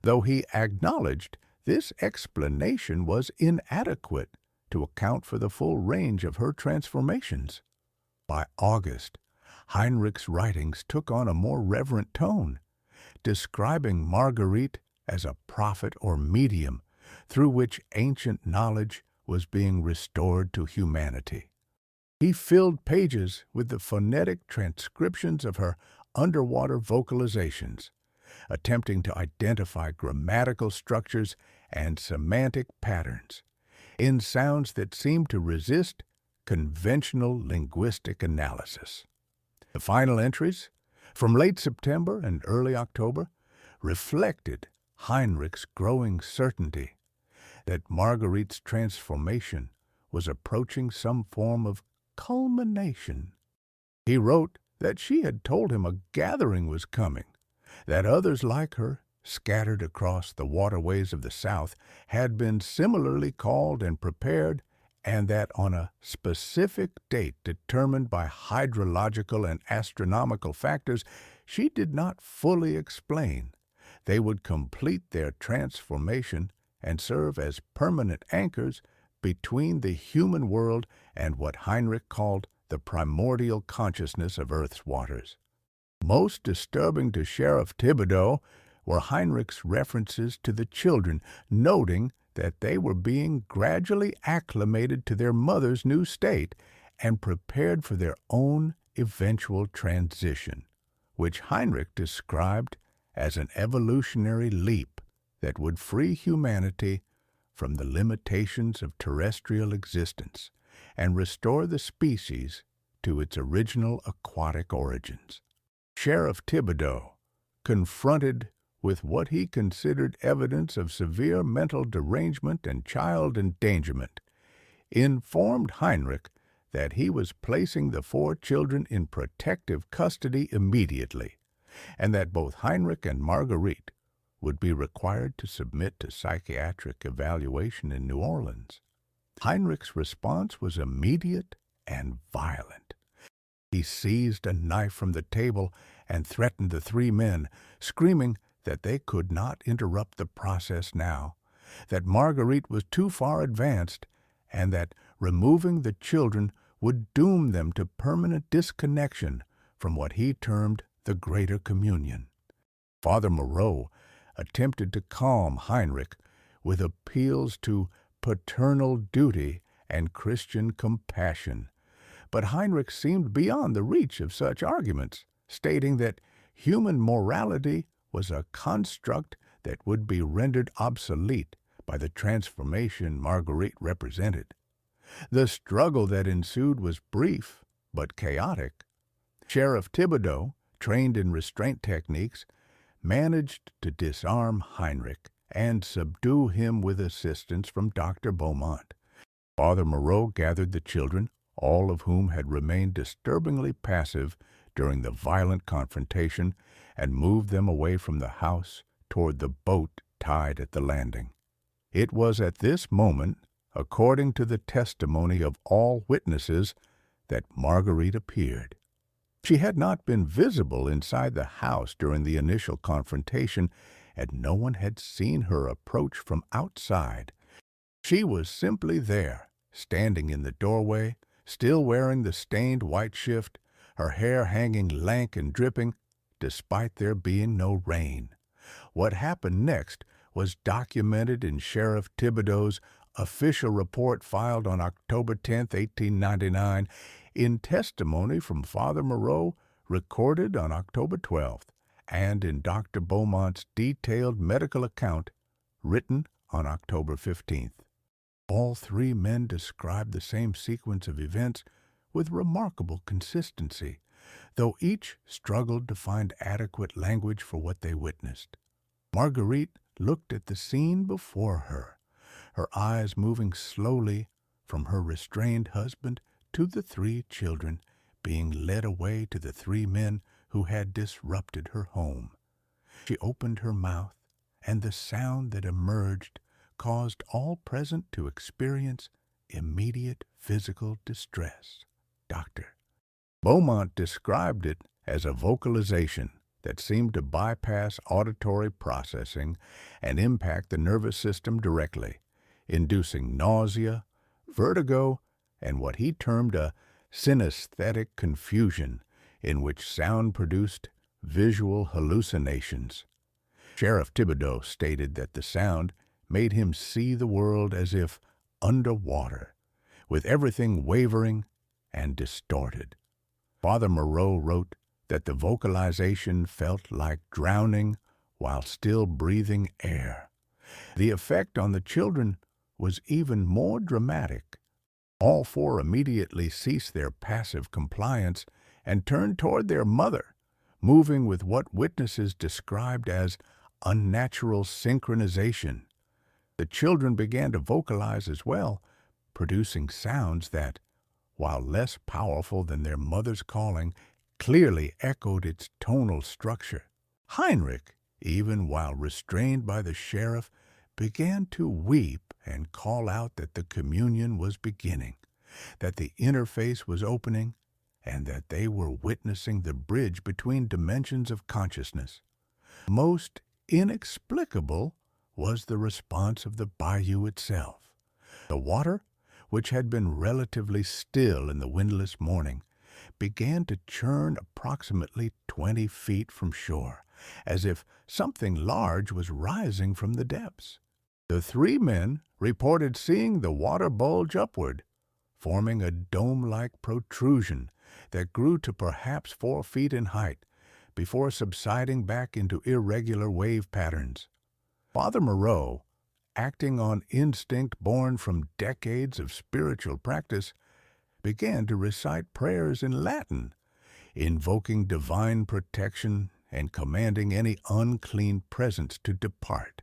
though he acknowledged this explanation was inadequate to account for the full range of her transformations. By August, Heinrich's writings took on a more reverent tone, describing Marguerite as a prophet or medium through which ancient knowledge was being restored to humanity. He filled pages with the phonetic transcriptions of her underwater vocalizations, attempting to identify grammatical structures and semantic patterns in sounds that seemed to resist conventional linguistic analysis. The final entries, from late September and early October, reflected Heinrich's growing certainty that Marguerite's transformation was approaching some form of culmination. He wrote that she had told him a gathering was coming, that others like her, scattered across the waterways of the South, had been similarly called and prepared, and that on a specific date determined by hydrological and astronomical factors she did not fully explain, they would complete their transformation and serve as permanent anchors between the human world and what Heinrich called the primordial consciousness of Earth's waters. Most disturbing to Sheriff Thibodeau were Heinrich's references to the children, noting that they were being gradually acclimated to their mother's new state and prepared for their own eventual transition, which Heinrich described as an evolutionary leap that would free humanity from the limitations of terrestrial existence and restore the species to its original aquatic origins. Sheriff Thibodeau, confronted with what he considered evidence of severe mental derangement and child endangerment, informed Heinrich that he was placing the 4 children in protective custody immediately, and that both Heinrich and Marguerite would be required to submit to psychiatric evaluation in New Orleans. Heinrich's response was immediate and violent. He seized a knife from the table and threatened the 3 men, screaming that they could not interrupt the process now, that Marguerite was too far advanced, and that removing the children would doom them to permanent disconnection from what he termed the greater communion. Father Moreau attempted to calm Heinrich with appeals to paternal duty and Christian compassion, but Heinrich seemed beyond the reach of such arguments, stating that human morality was a construct that would be rendered obsolete by the transformation Marguerite represented. The struggle that ensued was brief but chaotic. Sheriff Thibodeau, trained in restraint techniques, managed to disarm Heinrich and subdue him with assistance from Dr. Beaumont. Father Moreau gathered the children, all of whom had remained disturbingly passive during the violent confrontation, and moved them away from the house toward the boat tied at the landing. It was at this moment, according to the testimony of all witnesses, that Marguerite appeared. She had not been visible inside the house during the initial confrontation, and no one had seen her approach from outside. She was simply there, standing in the doorway, still wearing the stained white shift, her hair hanging lank and dripping, despite there being no rain. What happened next was documented in Sheriff Thibodeau's official report filed on October 10, 1899, in testimony from Father Moreau recorded on October 12th, and in Dr. Beaumont's detailed medical account written on October 15th. All 3 men described the same sequence of events with remarkable consistency, though each struggled to find adequate language for what they witnessed. Marguerite looked at the scene before her, her eyes moving slowly from her restrained husband to the 3 children being led away to the 3 men who had disrupted her home. She opened her mouth, and the sound that emerged caused all present to experience immediate physical distress. Dr. Beaumont described it as a vocalization that seemed to bypass auditory processing and impact the nervous system directly, inducing nausea, vertigo, and what he termed a synesthetic confusion in which sound produced visual hallucinations. Sheriff Thibodeau stated that the sound made him see the world as if underwater, with everything wavering and distorted. Father Moreau wrote that the vocalization felt like drowning while still breathing air. The effect on the children was even more dramatic. All 4 immediately ceased their passive compliance and turned toward their mother, moving with what witnesses described as unnatural synchronization. The children began to vocalize as well, producing sounds that, while less powerful than their mother's calling, clearly echoed its tonal structure. Heinrich, even while restrained by the sheriff, began to weep and call out that the communion was beginning, that the interface was opening, and that they were witnessing the bridge between dimensions of consciousness. Most inexplicable was the response of the bayou itself. The water, which had been relatively still in the windless morning, began to churn approximately 20 feet from shore, as if something large was rising from the depths. The three men reported seeing the water bulge upward, forming a dome-like protrusion that grew to perhaps 4 feet in height, before subsiding back into irregular wave patterns. Father Moreau, acting on instinct born from decades of spiritual practice, began to recite prayers in Latin, invoking divine protection and commanding any unclean presence to depart.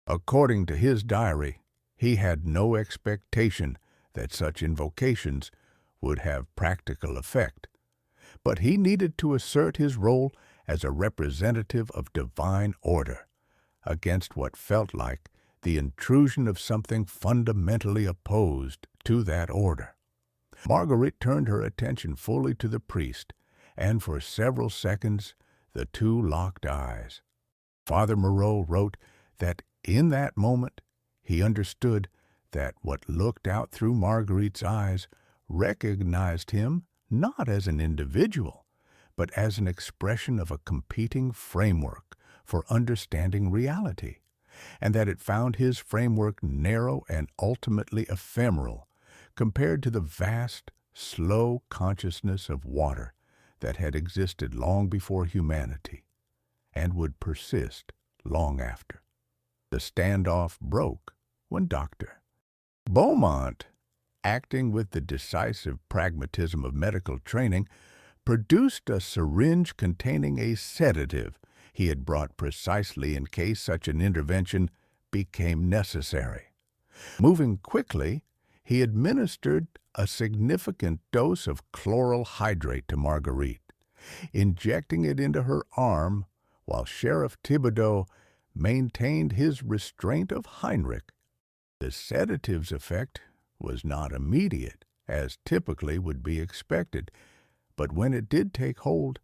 According to his diary, he had no expectation that such invocations would have practical effect, but he needed to assert his role as a representative of divine order against what felt like the intrusion of something fundamentally opposed to that order. Marguerite turned her attention fully to the priest, and for several seconds the two locked eyes. Father Moreau wrote that in that moment he understood that what looked out through Marguerite's eyes recognized him not as an individual, but as an expression of a competing framework for understanding reality, and that it found his framework narrow and ultimately ephemeral compared to the vast, slow consciousness of water that had existed long before humanity and would persist long after. The standoff broke when Dr. Beaumont, acting with the decisive pragmatism of medical training, produced a syringe containing a sedative he had brought precisely in case such an intervention became necessary. Moving quickly, he administered a significant dose of chloral hydrate to Marguerite, injecting it into her arm while Sheriff Thibodeau maintained his restraint of Heinrich. The sedative's effect was not immediate, as typically would be expected, but when it did take hold,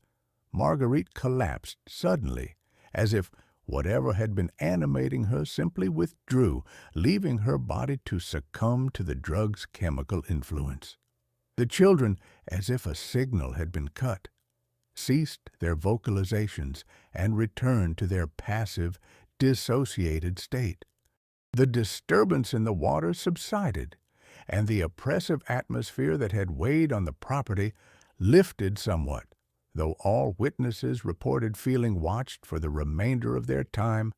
Marguerite collapsed suddenly, as if whatever had been animating her simply withdrew, leaving her body to succumb to the drug's chemical influence. The children, as if a signal had been cut, ceased their vocalizations and returned to their passive, dissociated state. The disturbance in the water subsided, and the oppressive atmosphere that had weighed on the property lifted somewhat, though all witnesses reported feeling watched for the remainder of their time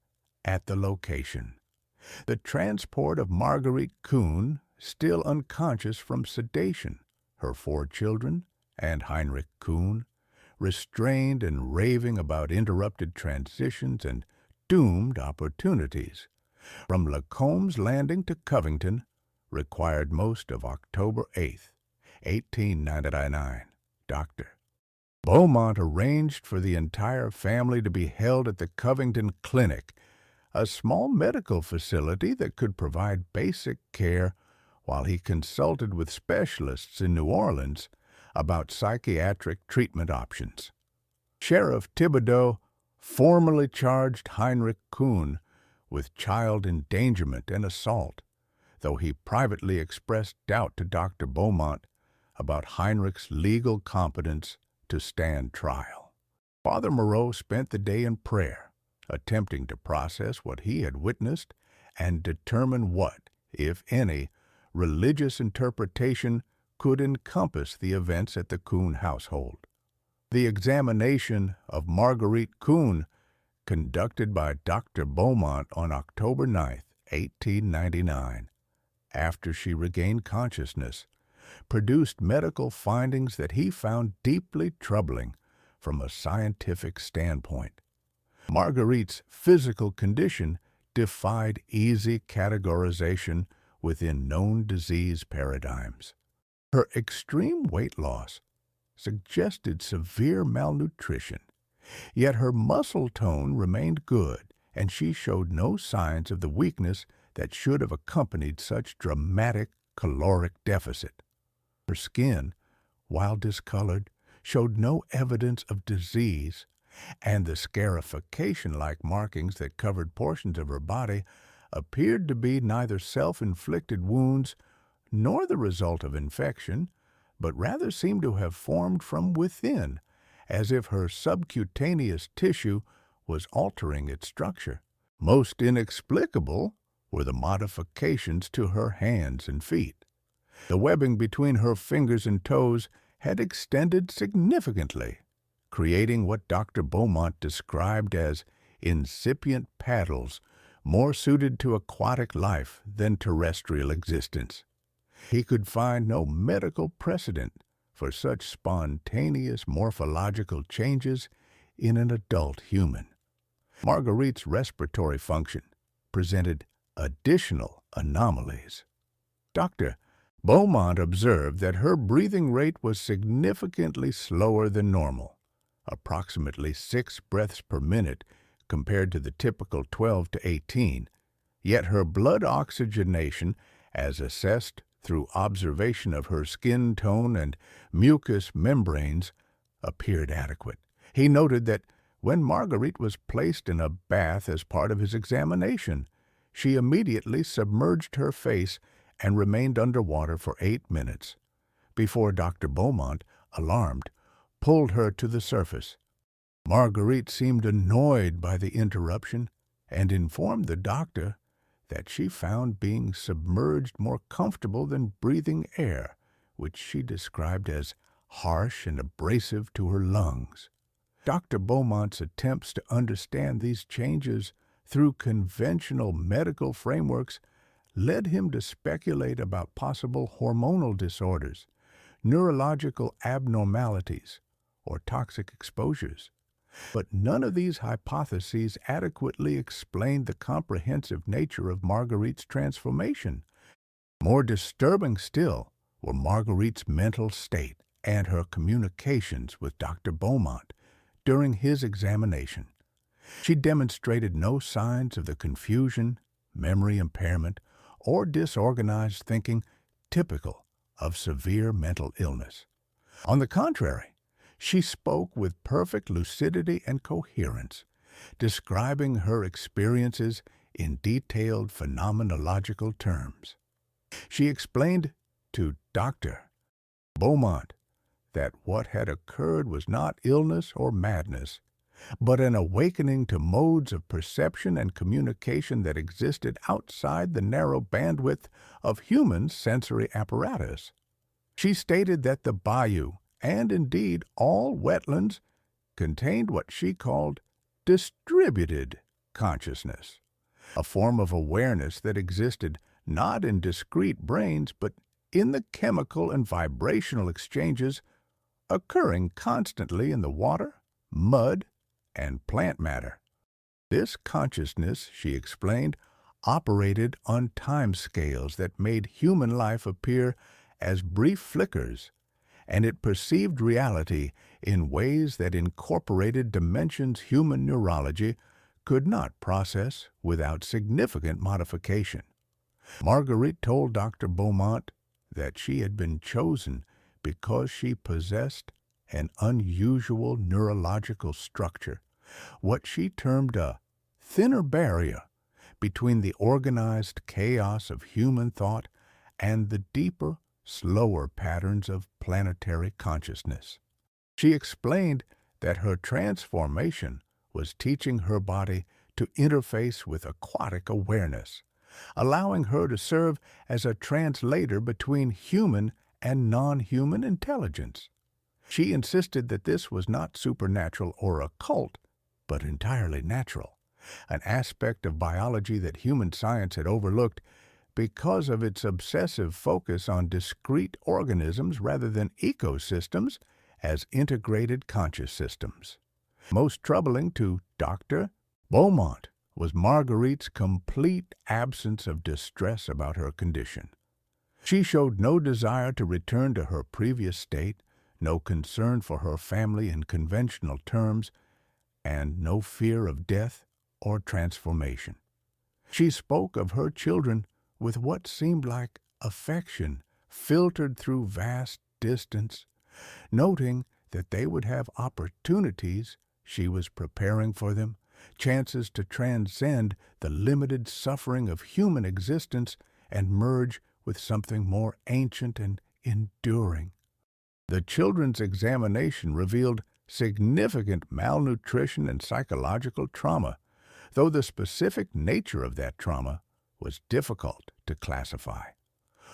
at the location. The transport of Marguerite Kuhn, still unconscious from sedation, her 4 children, and Heinrich Kuhn, restrained and raving about interrupted transitions and doomed opportunities, from Lacombe's Landing to Covington, required most of October 8th, 1899. Dr. Beaumont arranged for the entire family to be held at the Covington Clinic, a small medical facility that could provide basic care while he consulted with specialists in New Orleans about psychiatric treatment options. Sheriff Thibodeau formally charged Heinrich Kuhn with child endangerment and assault, though he privately expressed doubt to Dr. Beaumont about Heinrich's legal competence to stand trial. Father Moreau spent the day in prayer, attempting to process what he had witnessed and determine what, if any, religious interpretation could encompass the events at the Kuhn household. The examination of Marguerite Kuhn, conducted by Dr. Beaumont on October 9, 1899, after she regained consciousness, produced medical findings that he found deeply troubling from a scientific standpoint. Marguerite's physical condition defied easy categorization within known disease paradigms. Her extreme weight loss suggested severe malnutrition, yet her muscle tone remained good, and she showed no signs of the weakness that should have accompanied such dramatic caloric deficit. Her skin, while discolored, showed no evidence of disease, and the scarification-like markings that covered portions of her body appeared to be neither self-inflicted wounds nor the result of infection, but rather seemed to have formed from within, as if her subcutaneous tissue was altering its structure. Most inexplicable were the modifications to her hands and feet. The webbing between her fingers and toes had extended significantly, creating what Dr. Beaumont described as incipient paddles more suited to aquatic life than terrestrial existence. He could find no medical precedent for such spontaneous morphological changes in an adult human. Marguerite's respiratory function presented additional anomalies. Dr. Beaumont observed that her breathing rate was significantly slower than normal, approximately 6 breaths per minute compared to the typical 12 to 18, yet her blood oxygenation, as assessed through observation of her skin tone and mucous membranes, appeared adequate. He noted that when Marguerite was placed in a bath as part of his examination, she immediately submerged her face and remained underwater for 8 minutes, before Dr. Beaumont, alarmed, pulled her to the surface. Marguerite seemed annoyed by the interruption and informed the doctor that she found being submerged more comfortable than breathing air, which she described as harsh and abrasive to her lungs. Dr. Beaumont's attempts to understand these changes through conventional medical frameworks led him to speculate about possible hormonal disorders, neurological abnormalities, or toxic exposures. But none of these hypotheses adequately explained the comprehensive nature of Marguerite's transformation. More disturbing still were Marguerite's mental state and her communications with Dr. Beaumont during his examination. She demonstrated no signs of the confusion, memory impairment, or disorganized thinking typical of severe mental illness. On the contrary, she spoke with perfect lucidity and coherence, describing her experiences in detailed phenomenological terms. She explained to Dr. Beaumont that what had occurred was not illness or madness, but an awakening to modes of perception and communication that existed outside the narrow bandwidth of human sensory apparatus. She stated that the bayou, and indeed all wetlands, contained what she called distributed consciousness, a form of awareness that existed not in discrete brains, but in the chemical and vibrational exchanges occurring constantly in the water, mud, and plant matter. This consciousness, she explained, operated on time scales that made human life appear as brief flickers, and it perceived reality in ways that incorporated dimensions human neurology could not process without significant modification. Marguerite told Dr. Beaumont that she had been chosen because she possessed an unusual neurological structure, what she termed a thinner barrier between the organized chaos of human thought and the deeper, slower patterns of planetary consciousness. She explained that her transformation was teaching her body to interface with aquatic awareness, allowing her to serve as a translator between human and non-human intelligence. She insisted that this was not supernatural or occult, but entirely natural, an aspect of biology that human science had overlooked because of its obsessive focus on discrete organisms rather than ecosystems as integrated conscious systems. Most troubling to Dr. Beaumont was Marguerite's complete absence of distress about her condition. She showed no desire to return to her previous state, no concern for her family in conventional terms, and no fear of death or transformation. She spoke of her children with what seemed like affection filtered through vast distance, noting that they would have opportunities she was preparing for them, chances to transcend the limited suffering of human existence and merge with something more ancient and enduring. The children's examination revealed significant malnutrition and psychological trauma, though the specific nature of that trauma was difficult to classify.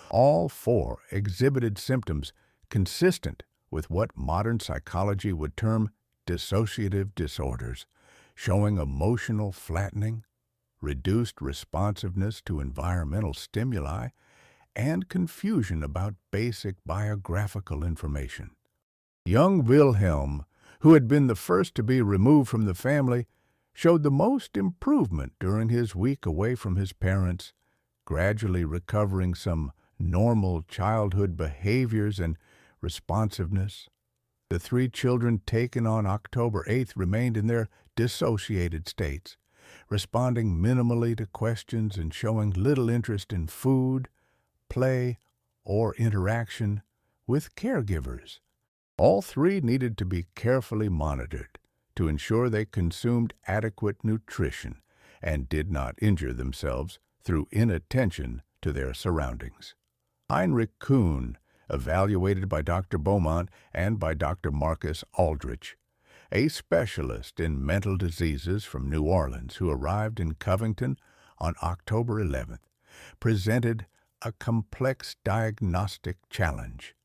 All four exhibited symptoms consistent with what modern psychology would term dissociative disorders, showing emotional flattening, reduced responsiveness to environmental stimuli, and confusion about basic biographical information. Young Wilhelm, who had been the first to be removed from the family, showed the most improvement during his week away from his parents, gradually recovering some normal childhood behaviors and responsiveness. The three children taken on October 8th remained in their dissociated states, responding minimally to questions and showing little interest in food, play, or interaction with caregivers. All three needed to be carefully monitored to ensure they consumed adequate nutrition and did not injure themselves through inattention to their surroundings. Heinrich Kuhn, evaluated by Dr. Beaumont and by Dr. Marcus Aldrich, a specialist in mental diseases from New Orleans who arrived in Covington on October 11th, presented a complex diagnostic challenge.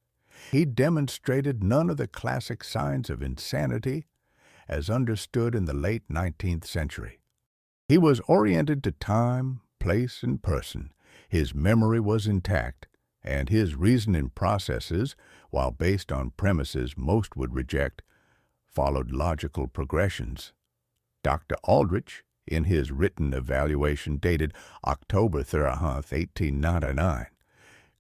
He demonstrated none of the classic signs of insanity as understood in the late 19th century. He was oriented to time, place, and person. His memory was intact, and his reasoning processes, while based on premises most would reject, followed logical progressions. Dr. Aldrich, in his written evaluation dated October 30th, 1899,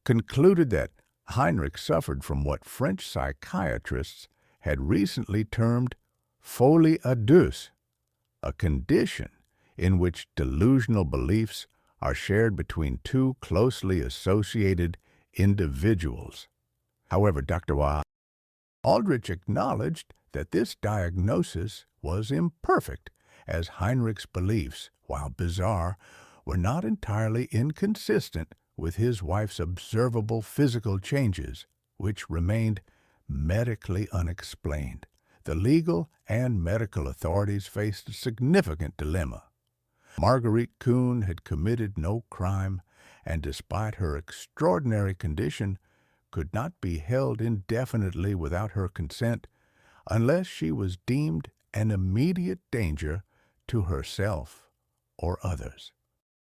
concluded that Heinrich suffered from what French psychiatrists had recently termed folie à deux, a condition in which delusional beliefs are shared between two closely associated individuals. However, Dr. Aldrich acknowledged that this diagnosis was imperfect, as Heinrich's beliefs, while bizarre, were not entirely inconsistent with his wife's observable physical changes, which remained medically unexplained. The legal and medical authorities faced a significant dilemma. Marguerite Kuhn had committed no crime, and despite her extraordinary condition, could not be held indefinitely without her consent unless she was deemed an immediate danger to herself or others.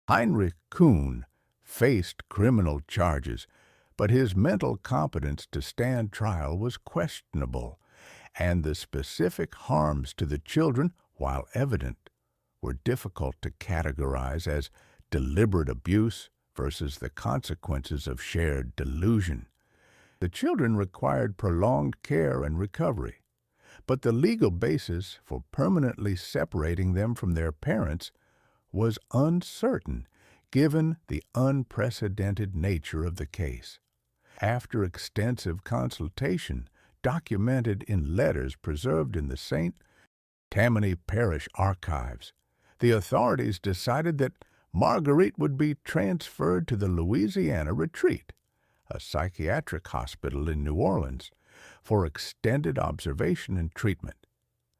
Heinrich Kuhn faced criminal charges, but his mental competence to stand trial was questionable, and the specific harms to the children, while evident, were difficult to categorize as deliberate abuse versus the consequences of shared delusion. The children required prolonged care and recovery, but the legal basis for permanently separating them from their parents was uncertain given the unprecedented nature of the case. After extensive consultation, documented in letters preserved in the St. Tammany Parish archives, the authorities decided that Marguerite would be transferred to the Louisiana Retreat, a psychiatric hospital in New Orleans, for extended observation and treatment,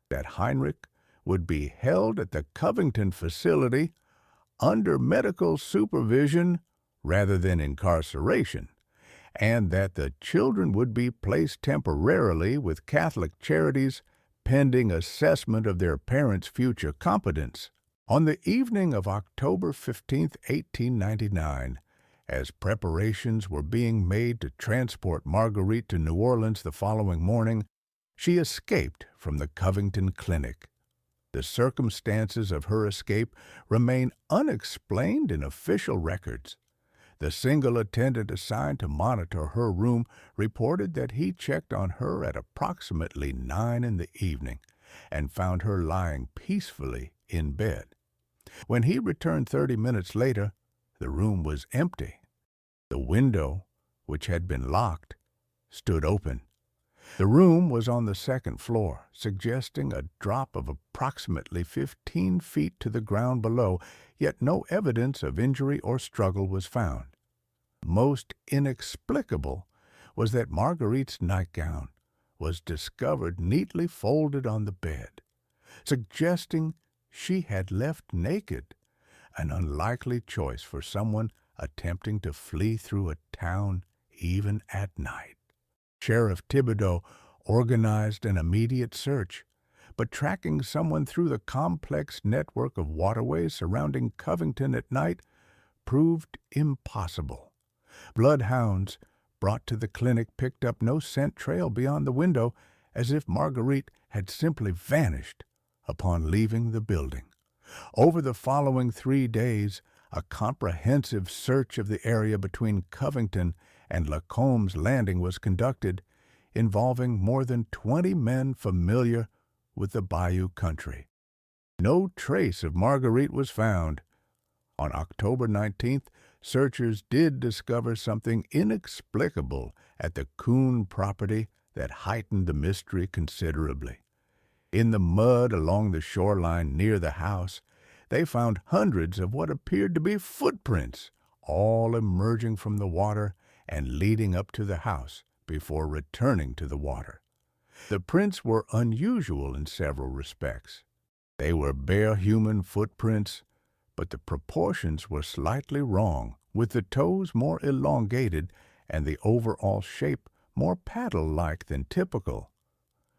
that Heinrich would be held at the Covington facility under medical supervision rather than incarceration, and that the children would be placed temporarily with Catholic Charities pending assessment of their parents' future competence. On the evening of October 15, 1899, as preparations were being made to transport Marguerite to New Orleans the following morning, she escaped from the Covington Clinic. The circumstances of her escape remain unexplained in official records. The single attendant assigned to monitor her room reported that he checked on her at approximately 9 in the evening and found her lying peacefully in bed. When he returned 30 minutes later, the room was empty. The window, which had been locked, stood open. The room was on the second floor, suggesting a drop of approximately 15 feet to the ground below, yet no evidence of injury or struggle was found. Most inexplicable was that Marguerite's nightgown was discovered neatly folded on the bed, suggesting she had left naked, an unlikely choice for someone attempting to flee through a town even at night. Sheriff Thibodeau organized an immediate search, but tracking someone through the complex network of waterways surrounding Covington at night proved impossible. Bloodhounds brought to the clinic picked up no scent trail beyond the window, as if Marguerite had simply vanished upon leaving the building. Over the following 3 days, a comprehensive search of the area between Covington and Lacombe's Landing was conducted, involving more than 20 men familiar with the Bayou country. No trace of Marguerite was found. On October 19th, searchers did discover something inexplicable at the Coon property that heightened the mystery considerably. In the mud along the shoreline near the house, they found hundreds of what appeared to be footprints, all emerging from the water and leading up to the house before returning to the water. The prints were unusual in several respects. They were bare human footprints, but the proportions were slightly wrong, with the toes more elongated and the overall shape more paddle-like than typical.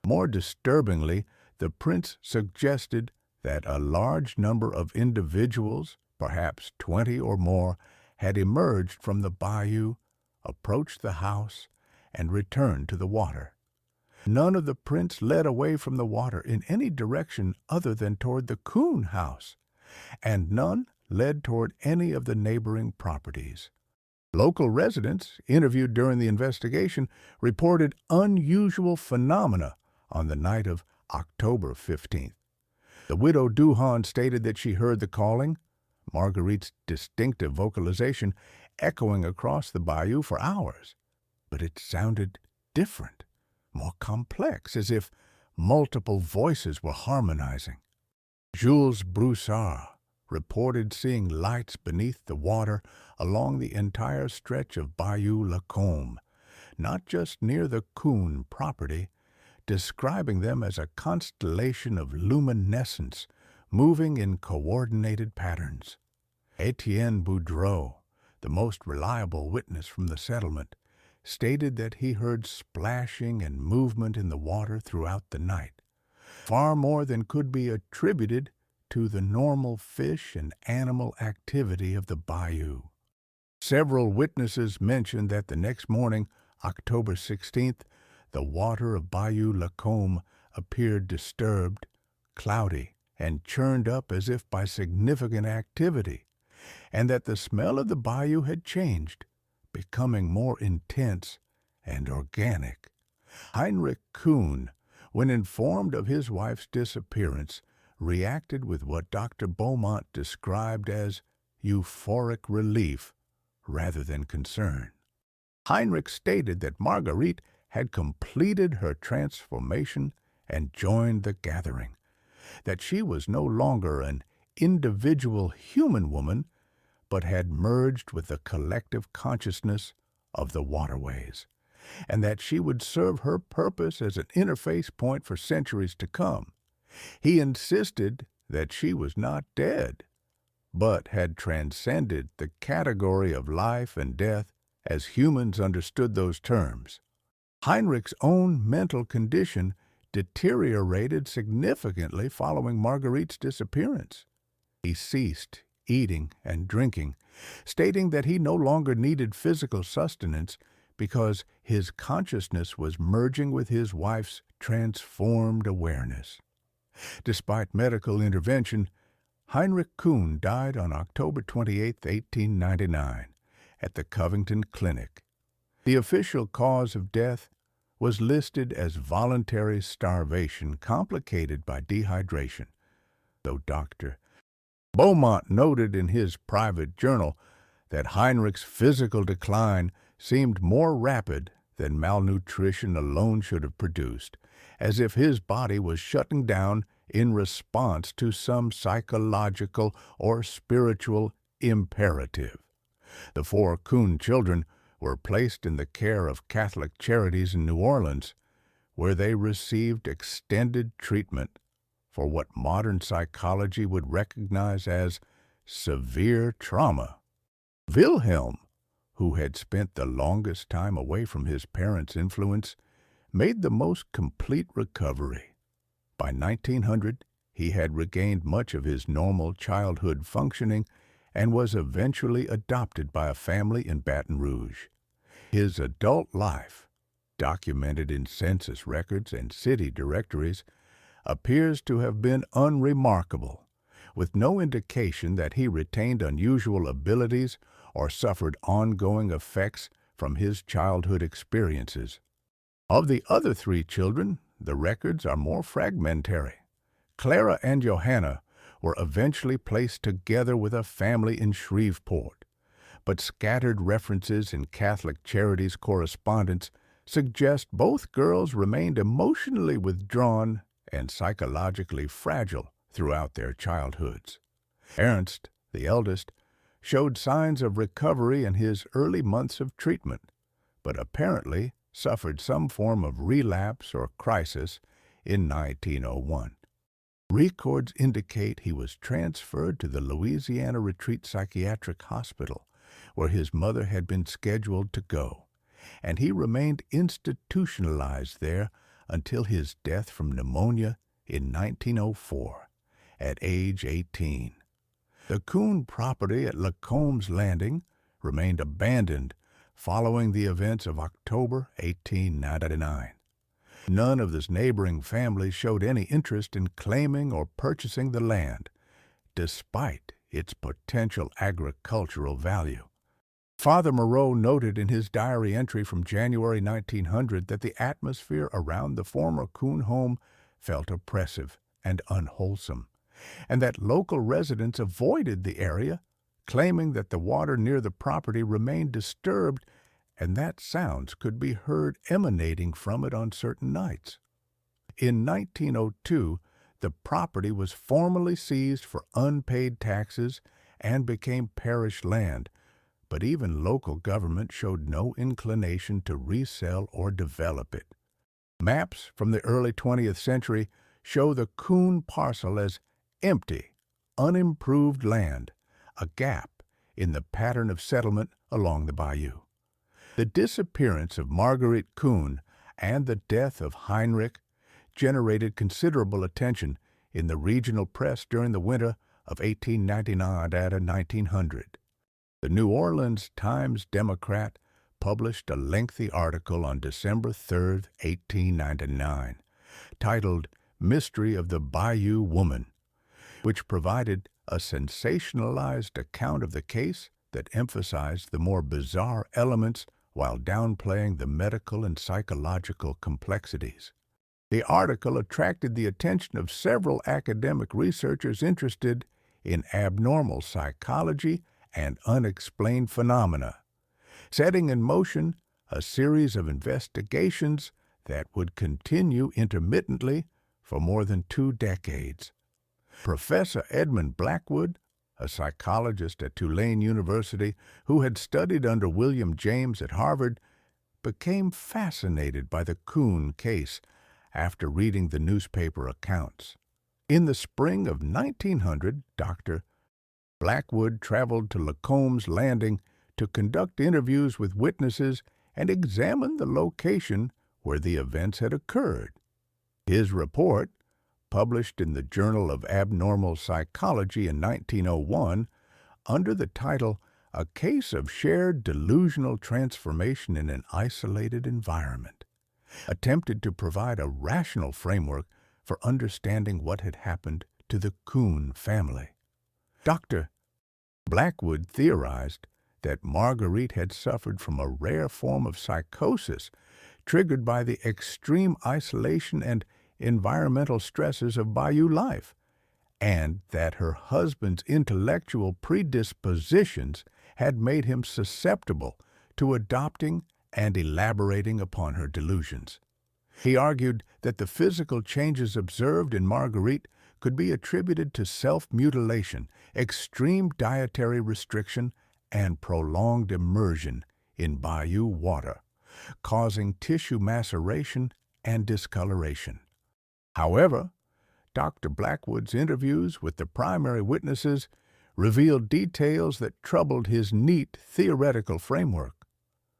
More disturbingly, the prints suggested that a large number of individuals, perhaps 20 or more, had emerged from the bayou, approached the house, and returned to the water. None of the prints led away from the water in any direction other than toward the Coon house, and none led toward any of the neighboring properties. Local residents, interviewed during the investigation, reported unusual phenomena on the night of October 15th. The widow Duhan stated that she heard the calling, Marguerite's distinctive vocalization, echoing across the bayou for hours, but it sounded different, more complex, as if multiple voices were harmonizing. Jules Broussard reported seeing lights beneath the water along the entire stretch of Bayou Lacombe, not just near the Coon property, describing them as a constellation of luminescence moving in coordinated patterns. Etienne Boudreau, the most reliable witness from the settlement, stated that he heard splashing and movement in the water throughout the night, far more than could be attributed to the normal fish and animal activity of the bayou. Several witnesses mentioned that the next morning, October 16th, the water of Bayou Lacombe appeared disturbed, cloudy, and churned up as if by significant activity, and that the smell of the bayou had changed, becoming more intense and organic. Heinrich Kuhn, when informed of his wife's disappearance, reacted with what Dr. Beaumont described as euphoric relief rather than concern. Heinrich stated that Marguerite had completed her transformation and joined the gathering, that she was no longer an individual human woman, but had merged with the collective consciousness of the waterways, and that she would serve her purpose as an interface point for centuries to come. He insisted that she was not dead, but had transcended the category of life and death as humans understood those terms. Heinrich's own mental condition deteriorated significantly following Marguerite's disappearance. He ceased eating and drinking, stating that he no longer needed physical sustenance because his consciousness was merging with his wife's transformed awareness. Despite medical intervention, Heinrich Kuhn died on October 28, 1899, at the Covington Clinic. The official cause of death was listed as voluntary starvation complicated by dehydration, though Dr. Beaumont noted in his private journal that Heinrich's physical decline seemed more rapid than malnutrition alone should have produced, as if his body was shutting down in response to some psychological or spiritual imperative. The four Kuhn children were placed in the care of Catholic Charities in New Orleans, where they received extended treatment for what modern psychology would recognize as severe trauma. Wilhelm, who had spent the longest time away from his parents' influence, made the most complete recovery. By 1900, he had regained much of his normal childhood functioning and was eventually adopted by a family in Baton Rouge. His adult life, documented in census records and city directories, appears to have been unremarkable, with no indication that he retained unusual abilities or suffered ongoing effects from his childhood experiences. Of the other three children, the records are more fragmentary. Clara and Johanna were eventually placed together with a family in Shreveport, but scattered references in Catholic Charities correspondence suggest both girls remained emotionally withdrawn and psychologically fragile throughout their childhoods. Ernst, the eldest, showed signs of recovery in his early months of treatment, but apparently suffered some form of relapse or crisis in 1901. Records indicate he was transferred to the Louisiana Retreat Psychiatric Hospital, where his mother had been scheduled to go, and he remained institutionalized there until his death from pneumonia in 1904, at age 18. The Kuhn property at Lacombe's Landing remained abandoned following the events of October 1899. None of this neighboring families showed any interest in claiming or purchasing the land, despite its potential agricultural value. Father Moreau noted in his diary entry from January 1900 that the atmosphere around the former Kuhn home felt oppressive and unwholesome, and that local residents avoided the area, claiming that the water near the property remained disturbed and that sounds could be heard emanating from it on certain nights. In 1902, the property was formally seized for unpaid taxes and became parish land, but even local government showed no inclination to resell or develop it. Maps from the early 20th century show the Kuhn parcel as empty, unimproved land, a gap in the pattern of settlement along the bayou. The disappearance of Marguerite Kuhn and the death of Heinrich generated considerable attention in the regional press during the winter of 1899 to 1900. The New Orleans Times-Democrat published a lengthy article on December 3, 1899, titled Mystery of the Bayou Woman, which provided a sensationalized account of the case that emphasized the more bizarre elements while downplaying the medical and psychological complexities. The article attracted the attention of several academic researchers interested in abnormal psychology and unexplained phenomena, setting in motion a series of investigations that would continue intermittently for more than 2 decades. Professor Edmund Blackwood, a psychologist at Tulane University who had studied under William James at Harvard, became fascinated by the Kuhn case after reading the newspaper accounts. In the spring of 1900, Dr. Blackwood traveled to Lacombe's Landing to conduct interviews with witnesses and examine the location where the events had occurred. His report, published in the Journal of Abnormal Psychology in 1901, under the title A Case of Shared Delusional Transformation in an Isolated Environment, attempted to provide a rational framework for understanding what had happened to the Coon family. Dr. Blackwood theorized that Marguerite had suffered from a rare form of psychosis triggered by the extreme isolation and environmental stresses of Bayou life, and that her husband's intellectual predispositions had made him susceptible to adopting and elaborating upon her delusions. He argued that the physical changes observed in Marguerite could be attributed to self-mutilation, extreme dietary restriction, and prolonged immersion in Bayou water, causing tissue maceration and discoloration. However, Dr. Blackwood's interviews with the primary witnesses revealed details that troubled his neat theoretical framework.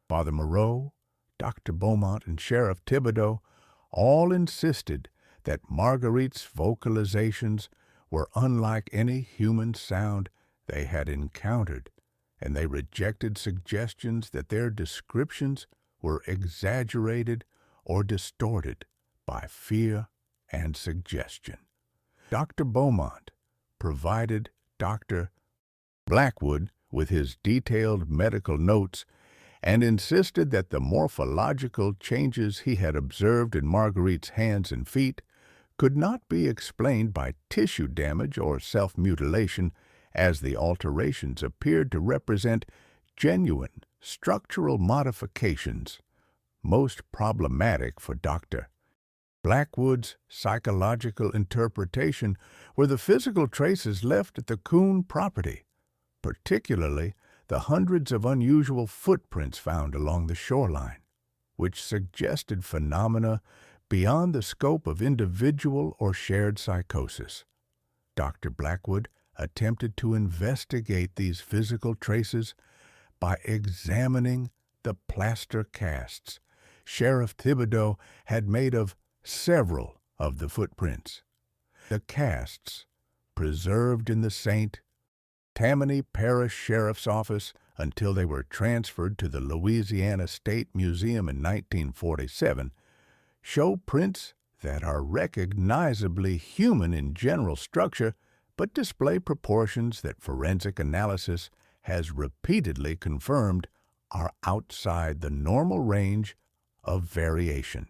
Father Moreau, Dr. Beaumont, and Sheriff Thibodeau all insisted that Marguerite's vocalizations were unlike any human sound they had encountered, and they rejected suggestions that their descriptions were exaggerated or distorted by fear and suggestion. Dr. Beaumont provided Dr. Blackwood with his detailed medical notes and insisted that the morphological changes he had observed in Marguerite's hands and feet could not be explained by tissue damage or self-mutilation, as the alterations appeared to represent genuine structural modifications. Most problematic for Dr. Blackwood's psychological interpretation were the physical traces left at the Coon property, particularly the hundreds of unusual footprints found along the shoreline, which suggested phenomena beyond the scope of individual or shared psychosis. Dr. Blackwood attempted to investigate these physical traces by examining the plaster casts Sheriff Thibodeau had made of several of the footprints. The casts, preserved in the St. Tammany Parish Sheriff's Office until they were transferred to the Louisiana State Museum in 1947, show prints that are recognizably human in general structure, but display proportions that forensic analysis has repeatedly confirmed are outside the normal range of variation.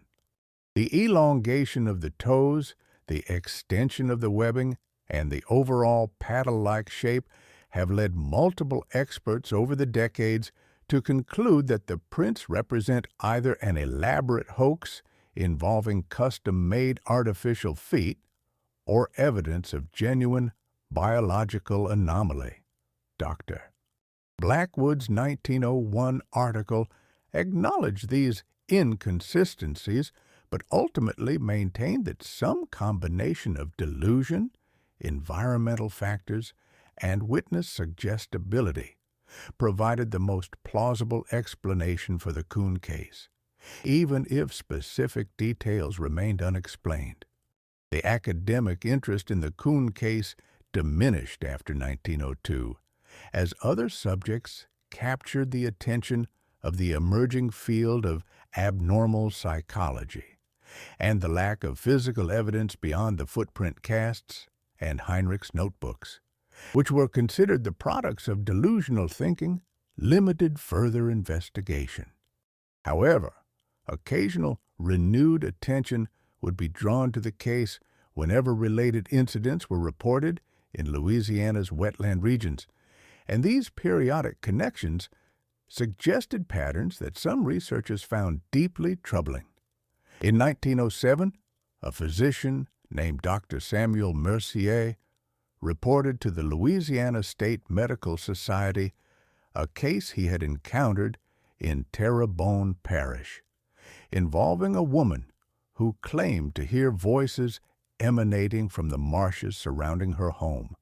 The elongation of the toes, the extension of the webbing, and the overall paddle-like shape have led multiple experts over the decades to conclude that the prints represent either an elaborate hoax involving custom-made artificial feet or evidence of genuine biological anomaly. Dr. Blackwood's 1901 article acknowledged these inconsistencies, but ultimately maintained that some combination of delusion, environmental factors, and witness suggestibility provided the most plausible explanation for the Coon case, even if specific details remained unexplained. The academic interest in the Coon case diminished after 1902, as other subjects captured the attention of the emerging field of abnormal psychology, and the lack of physical evidence beyond the footprint casts and Heinrich's notebooks, which were considered the products of delusional thinking, limited further investigation. However, occasional renewed attention would be drawn to the case whenever related incidents were reported in Louisiana's wetland regions, and these periodic connections suggested patterns that some researchers found deeply troubling. In 1907, a physician named Dr. Samuel Mercier reported to the Louisiana State Medical Society a case he had encountered in Terrebonne Parish, involving a woman who claimed to hear voices emanating from the marshes surrounding her home.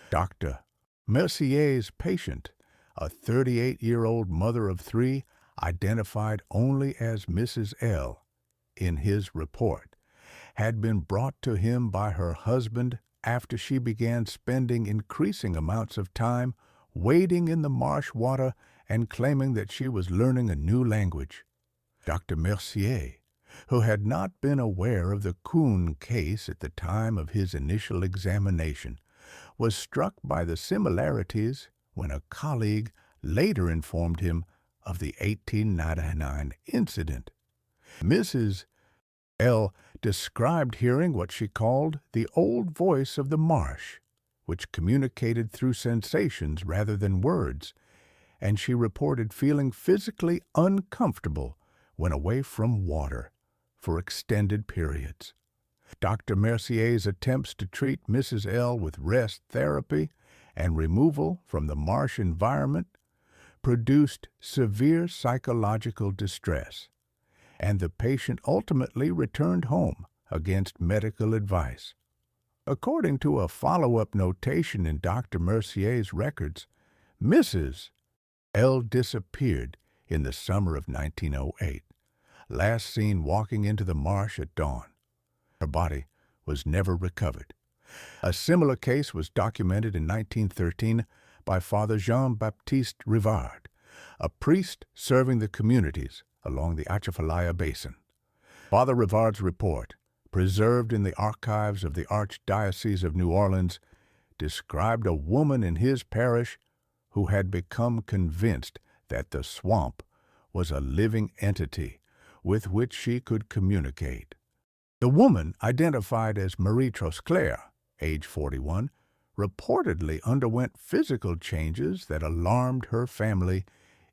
Dr. Mercier's patient, a 38-year-old mother of three, identified only as Mrs. L. in his report, had been brought to him by her husband after she began spending increasing amounts of time wading in the marsh water and claiming that she was learning a new language. Dr. Mercier who had not been aware of the Kuhn case at the time of his initial examination, was struck by the similarities when a colleague later informed him of the 1899 incident. Mrs. L. described hearing what she called the old voice of the marsh, which communicated through sensations rather than words, and she reported feeling physically uncomfortable when away from water for extended periods. Dr. Mercier's attempts to treat Mrs. L. with rest therapy and removal from the marsh environment produced severe psychological distress, and the patient ultimately returned home against medical advice. According to a follow-up notation in Dr. Mercier's records, Mrs. L. disappeared in the summer of 1908, last seen walking into the marsh at dawn. Her body was never recovered. A similar case was documented in 1913 by Father Jean-Baptiste Rivard, a priest serving the communities along the Atchafalaya Basin. Father Rivard's report, preserved in the archives of the Archdiocese of New Orleans, described a woman in his parish who had become convinced that the swamp was a living entity with which she could communicate. The woman, identified as Marie Trosclair, age 41, reportedly underwent physical changes that alarmed her family,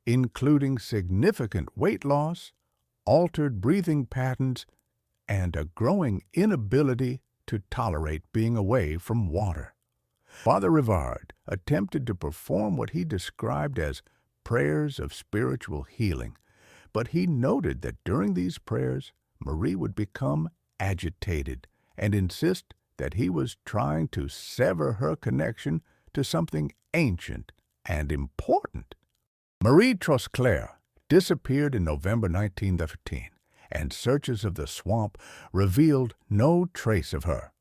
including significant weight loss, altered breathing patterns, and a growing inability to tolerate being away from water. Father Rivard attempted to perform what he described as prayers of spiritual healing, but he noted that during these prayers, Marie would become agitated and insist that he was trying to sever her connection to something ancient and important. Marie Trosclair disappeared in November 1915, and searches of the swamp revealed no trace of her.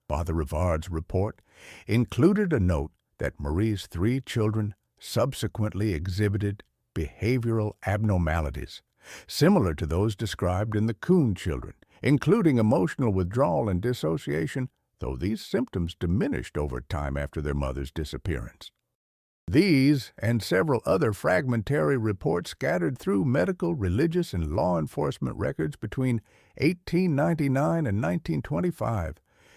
Father Rivard's report included a note that Marie's 3 children subsequently exhibited behavioral abnormalities, similar to those described in the Kuhn children, including emotional withdrawal and dissociation, though these symptoms diminished over time after their mother's disappearance. These and several other fragmentary reports scattered through medical, religious, and law enforcement records between 1899 and 1925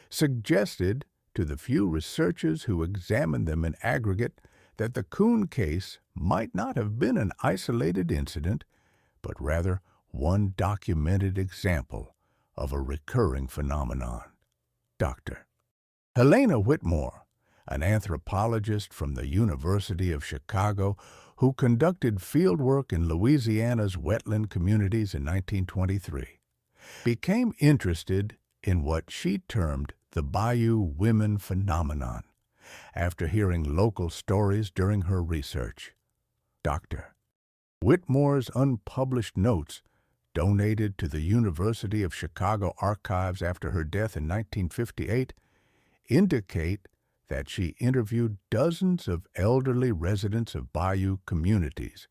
suggested to the few researchers who examined them in aggregate that the Kuhn case might not have been an isolated incident, but rather one documented example of a recurring phenomenon. Dr. Helena Whitmore, an anthropologist from the University of Chicago who conducted fieldwork in Louisiana's wetland communities in 1923, became interested in what she termed the Bayou women phenomenon after hearing local stories during her research. Dr. Whitmore's unpublished notes, donated to the University of Chicago archives after her death in 1958, indicate that she interviewed dozens of elderly residents of Bayou communities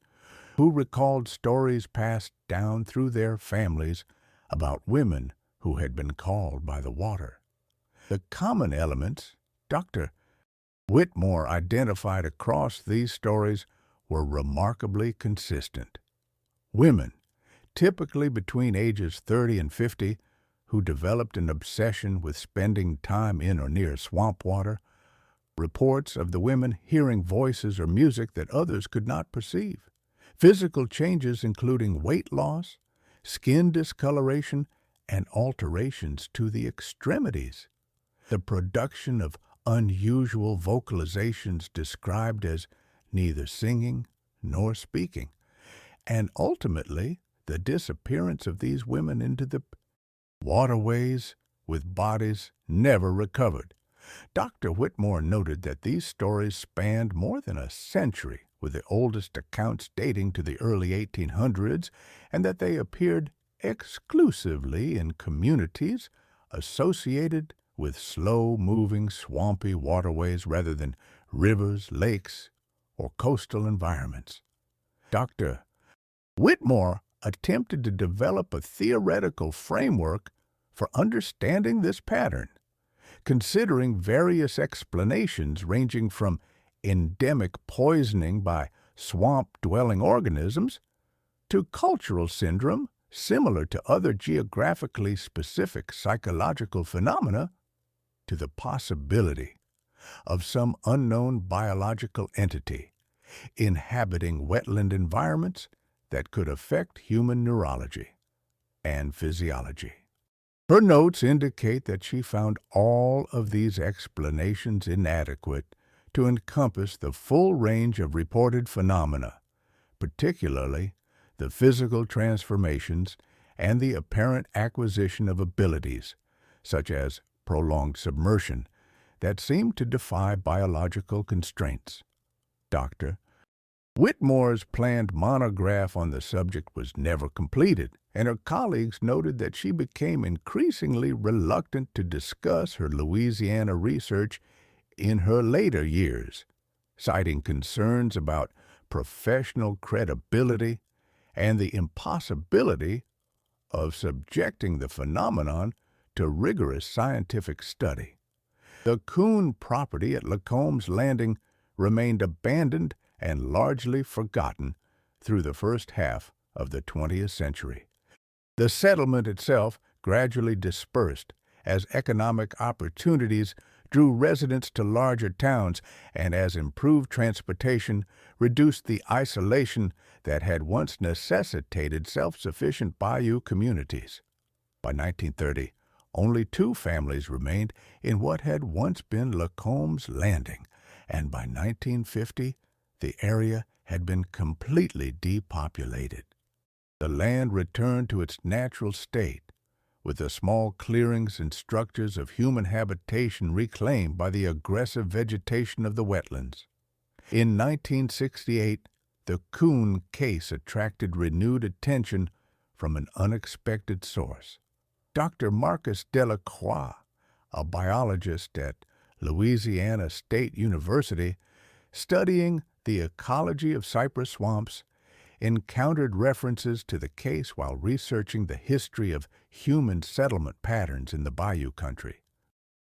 who recalled stories passed down through their families about women who had been called by the water. The common elements Dr. Whitmore identified across these stories were remarkably consistent. Women, typically between ages 30 and 50, who developed an obsession with spending time in or near swamp water, reports of the women hearing voices or music that others could not perceive, physical changes including weight loss, skin discoloration, and alterations to the extremities, the production of unusual vocalizations described as neither singing nor speaking, and ultimately the disappearance of these women into the waterways with bodies never recovered. Dr. Whitmore noted that these stories spanned more than a century, with the oldest accounts dating to the early 1800s, and that they appeared exclusively in communities associated with slow-moving, swampy waterways rather than rivers, lakes, or coastal environments. Dr. Whitmore attempted to develop a theoretical framework for understanding this pattern, considering various explanations ranging from endemic poisoning by swamp-dwelling organisms to cultural syndrome similar to other geographically specific psychological phenomena, to the possibility of some unknown biological entity inhabiting wetland environments that could affect human neurology and physiology. Her notes indicate that she found all of these explanations inadequate to encompass the full range of reported phenomena, particularly the physical transformations and the apparent acquisition of abilities, such as prolonged submersion, that seem to defy biological constraints. Dr. Whitmore's planned monograph on the subject was never completed, and her colleagues noted that she became increasingly reluctant to discuss her Louisiana research in her later years, citing concerns about professional credibility and the impossibility of subjecting the phenomenon to rigorous scientific study. The Coon property at Lacombe's Landing remained abandoned and largely forgotten through the first half of the 20th century. The settlement itself gradually dispersed as economic opportunities drew residents to larger towns and as improved transportation reduced the isolation that had once necessitated self-sufficient bayou communities. By 1930, only 2 families remained in what had once been Lacombe's Landing, and by 1950, the area had been completely depopulated. The land returned to its natural state, with the small clearings and structures of human habitation reclaimed by the aggressive vegetation of the wetlands. In 1968, the Coon case attracted renewed attention from an unexpected source. Dr. Marcus Delacroix, a biologist at Louisiana State University, studying the ecology of cypress swamps, encountered references to the case while researching the history of human settlement patterns in the Bayou country.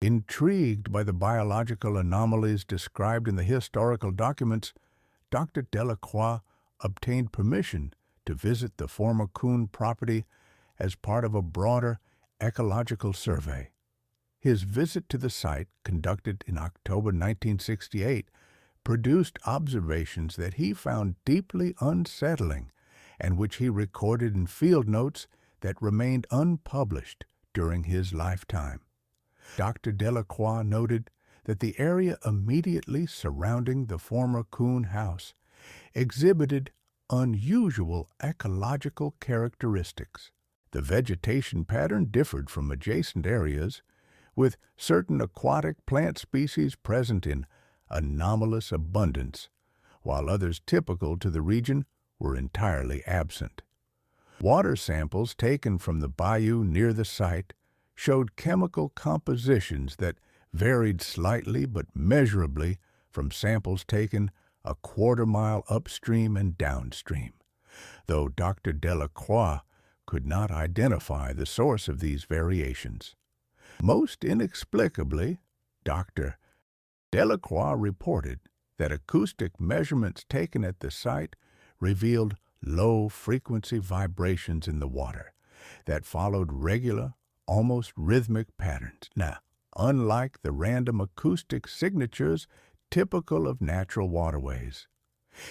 Intrigued by the biological anomalies described in the historical documents, Dr. Delacroix obtained permission to visit the former Coon property as part of a broader ecological survey. His visit to the site, conducted in October 1968, produced observations that he found deeply unsettling and which he recorded in field notes that remained unpublished during his lifetime. Dr. Delacroix noted that the area immediately surrounding the former Coon house exhibited unusual ecological characteristics. The vegetation pattern differed from adjacent areas, with certain aquatic plant species present in anomalous abundance, while others typical to the region were entirely absent. Water samples taken from the bayou near the site showed chemical compositions that varied slightly but measurably from samples taken a quarter-mile upstream and downstream, though Dr. Delacroix could not identify the source of these variations. Most inexplicably, Dr. Delacroix reported that acoustic measurements taken at the site revealed low-frequency vibrations in the water that followed regular, almost rhythmic patterns. Now, unlike the random acoustic signatures typical of natural waterways.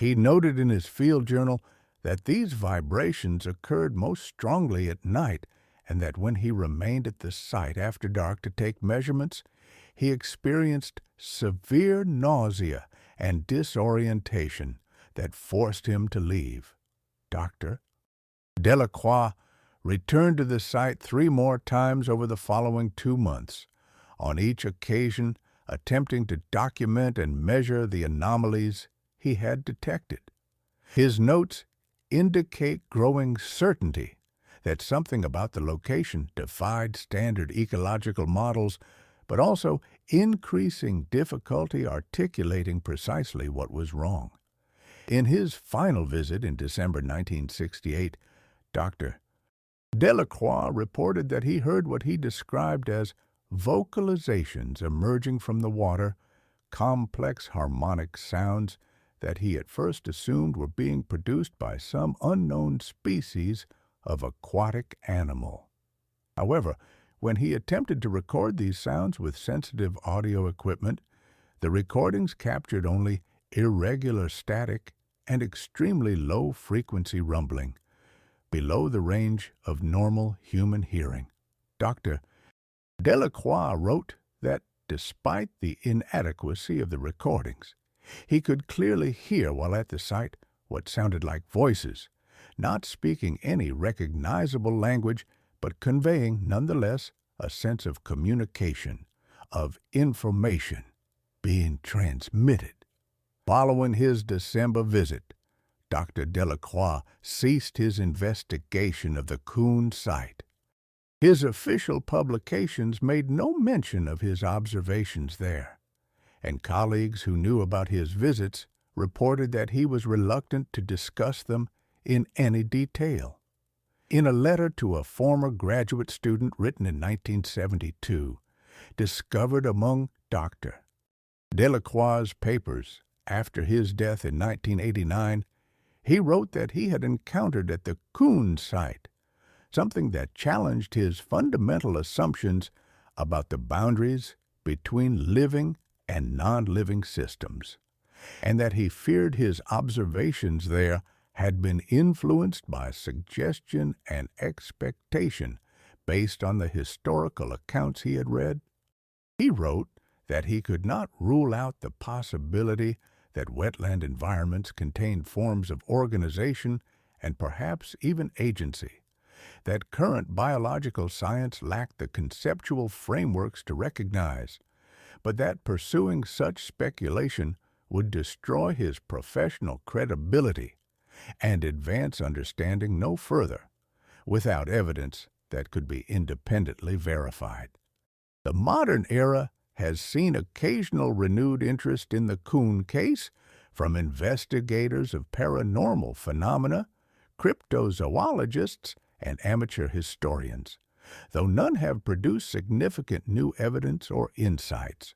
He noted in his field journal that these vibrations occurred most strongly at night and that when he remained at the site after dark to take measurements, he experienced severe nausea and disorientation that forced him to leave. Dr. Delacroix returned to the site 3 more times over the following 2 months, on each occasion attempting to document and measure the anomalies he had detected. His notes indicate growing certainty that something about the location defied standard ecological models, but also increasing difficulty articulating precisely what was wrong. In his final visit in December 1968, Dr. Delacroix reported that he heard what he described as vocalizations emerging from the water, complex harmonic sounds that he at first assumed were being produced by some unknown species of aquatic animal. However, when he attempted to record these sounds with sensitive audio equipment, the recordings captured only irregular static and extremely low-frequency rumbling, below the range of normal human hearing. Dr. Delacroix wrote that despite the inadequacy of the recordings, he could clearly hear while at the site what sounded like voices, not speaking any recognizable language, but conveying nonetheless a sense of communication, of information being transmitted. Following his December visit, Dr. Delacroix ceased his investigation of the Coon site. His official publications made no mention of his observations there, and colleagues who knew about his visits reported that he was reluctant to discuss them in any detail. In a letter to a former graduate student written in 1972, discovered among Dr. Delacroix's papers after his death in 1989, he wrote that he had encountered at the Coon site something that challenged his fundamental assumptions about the boundaries between living and non-living systems, and that he feared his observations there had been influenced by suggestion and expectation based on the historical accounts he had read. He wrote that he could not rule out the possibility that wetland environments contained forms of organization and perhaps even agency, that current biological science lacked the conceptual frameworks to recognize, but that pursuing such speculation would destroy his professional credibility and advance understanding no further, without evidence that could be independently verified. The modern era has seen occasional renewed interest in the Coon case from investigators of paranormal phenomena, cryptozoologists, and amateur historians, though none have produced significant new evidence or insights.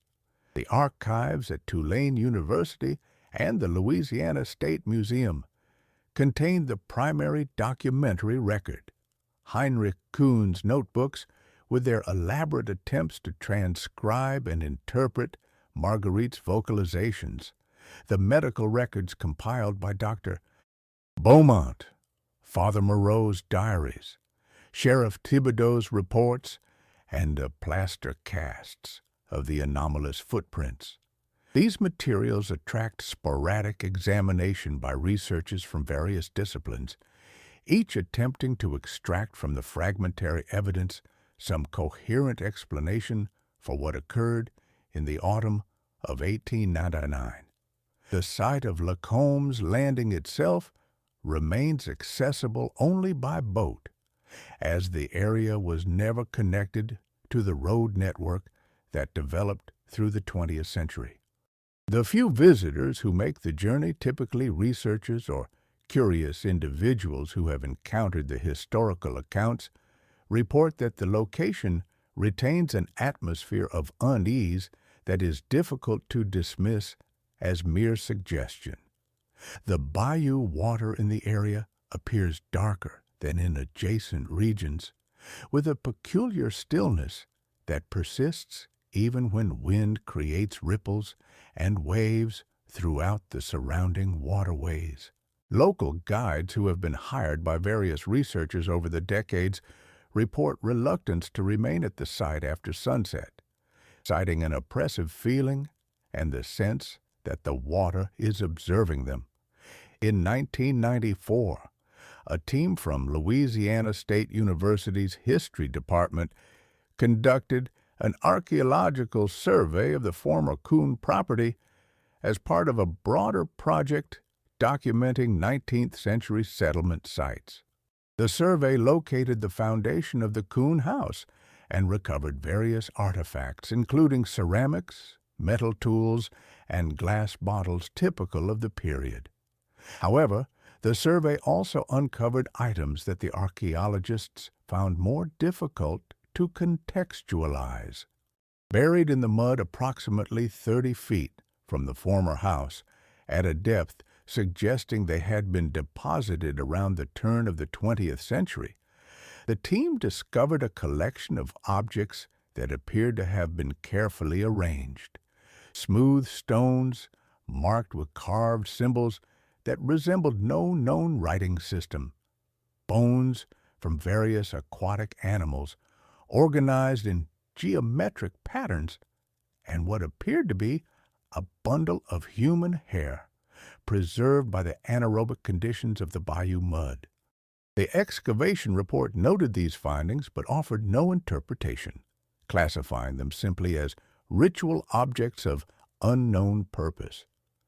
The archives at Tulane University and the Louisiana State Museum contain the primary documentary record. Heinrich Kuhn's notebooks, with their elaborate attempts to transcribe and interpret Marguerite's vocalizations, the medical records compiled by Dr. Beaumont, Father Moreau's diaries, Sheriff Thibodeau's reports, and the plaster casts of the anomalous footprints. These materials attract sporadic examination by researchers from various disciplines, each attempting to extract from the fragmentary evidence some coherent explanation for what occurred in the autumn of 1899. The site of Lacombe's Landing itself remains accessible only by boat, as the area was never connected to the road network that developed through the 20th century. The few visitors who make the journey, typically researchers or curious individuals who have encountered the historical accounts, report that the location retains an atmosphere of unease that is difficult to dismiss as mere suggestion. The bayou water in the area appears darker than in adjacent regions, with a peculiar stillness that persists even when wind creates ripples and waves throughout the surrounding waterways. Local guides who have been hired by various researchers over the decades report reluctance to remain at the site after sunset, citing an oppressive feeling and the sense that the water is observing them. In 1994, a team from Louisiana State University's History Department conducted an archaeological survey of the former Coon property as part of a broader project documenting 19th century settlement sites. The survey located the foundation of the Coon house and recovered various artifacts, including ceramics, metal tools, and glass bottles typical of the period. However, The survey also uncovered items that the archaeologists found more difficult to contextualize. Buried in the mud approximately 30 feet from the former house, at a depth suggesting they had been deposited around the turn of the 20th century, the team discovered a collection of objects that appeared to have been carefully arranged. Smooth stones marked with carved symbols that resembled no known writing system. Bones from various aquatic animals organized in geometric patterns, and what appeared to be a bundle of human hair preserved by the anaerobic conditions of the bayou mud. The excavation report noted these findings but offered no interpretation, classifying them simply as ritual objects of unknown purpose.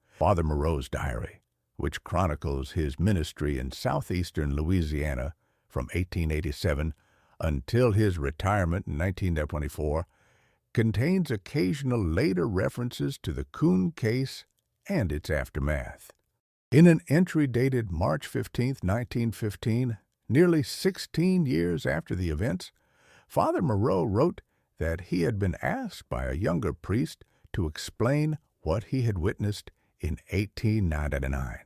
Father Moreau's diary, which chronicles his ministry in southeastern Louisiana from 1887 until his retirement in 1924, contains occasional later references to the Coon case and its aftermath. In an entry dated March 15, 1915, nearly 16 years after the events, Father Moreau wrote that he had been asked by a younger priest to explain what he had witnessed in 1899.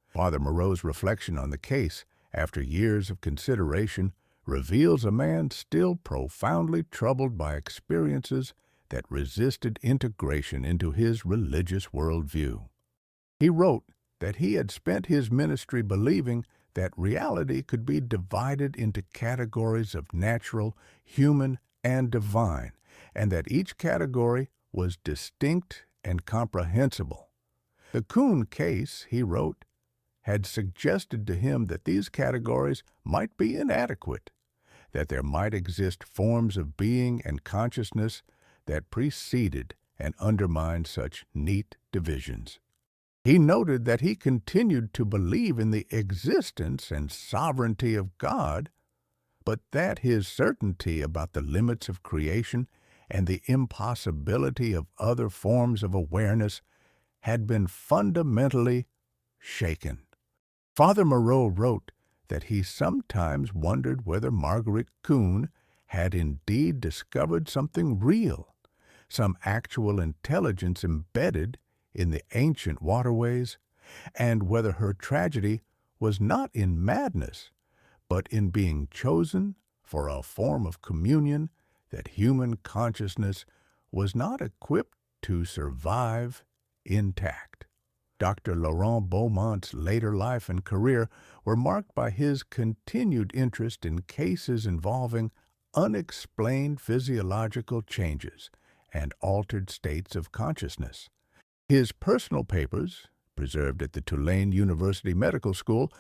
Father Moreau's reflection on the case, after years of consideration, reveals a man still profoundly troubled by experiences that resisted integration into his religious worldview. He wrote that he had spent his ministry believing that reality could be divided into categories of natural, human, and divine, and that each category was distinct and comprehensible. The Coon case, he wrote, had suggested to him that these categories might be inadequate, that there might exist forms of being and consciousness that preceded and undermined such neat divisions. He noted that he continued to believe in the existence and sovereignty of God, but that his certainty about the limits of creation and the impossibility of other forms of awareness had been fundamentally shaken. Father Moreau wrote that he sometimes wondered whether Marguerite Coon had indeed discovered something real, some actual intelligence embedded in the ancient waterways, and whether her tragedy was not in madness, but in being chosen for a form of communion that human consciousness was not equipped to survive intact. Dr. Laurent Beaumont's later life and career were marked by his continued interest in cases involving unexplained physiological changes and altered states of consciousness. His personal papers, preserved at the Tulane University Medical School,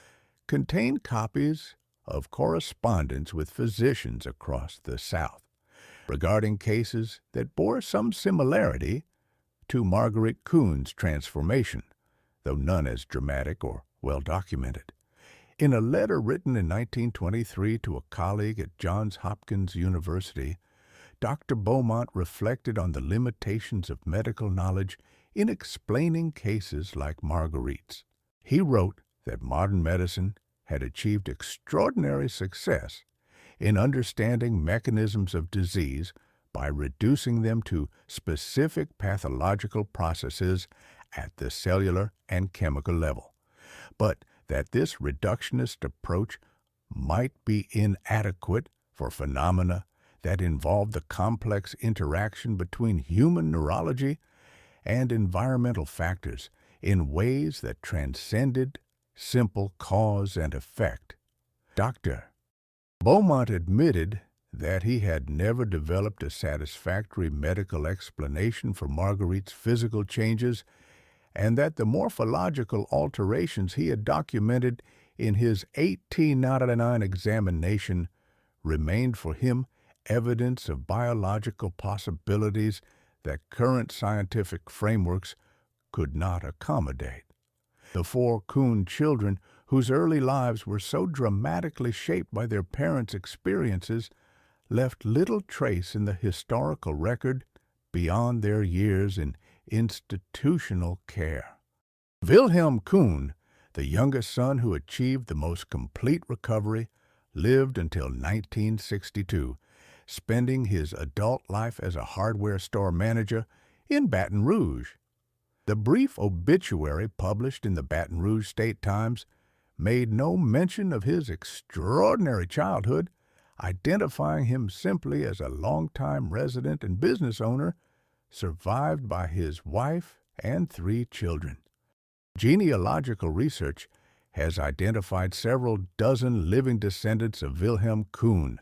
contain copies of correspondence with physicians across the South regarding cases that bore some similarity to Marguerite Coon's transformation, though none as dramatic or well-documented. In a letter written in 1923 to a colleague at Johns Hopkins University, Dr. Beaumont reflected on the limitations of medical knowledge in explaining cases like Marguerite's. He wrote that modern medicine had achieved extraordinary success in understanding mechanisms of disease by reducing them to specific pathological processes at the cellular and chemical level, but that this reductionist approach might be inadequate for phenomena that involve the complex interaction between human neurology and environmental factors in ways that transcended simple cause and effect. Dr. Beaumont admitted that he had never developed a satisfactory medical explanation for Marguerite's physical changes, and that the morphological alterations he had documented in his 1899 examination remained for him evidence of biological possibilities that current scientific frameworks could not accommodate. The 4 Coon children, whose early lives were so dramatically shaped by their parents' experiences, left little trace in the historical record beyond their years in institutional care. Wilhelm Coon, The youngest son, who achieved the most complete recovery, lived until 1962, spending his adult life as a hardware store manager in Baton Rouge. The brief obituary published in the Baton Rouge State-Times made no mention of his extraordinary childhood, identifying him simply as a longtime resident and business owner, survived by his wife and 3 children. Genealogical research has identified several dozen living descendants of Wilhelm Kuhn,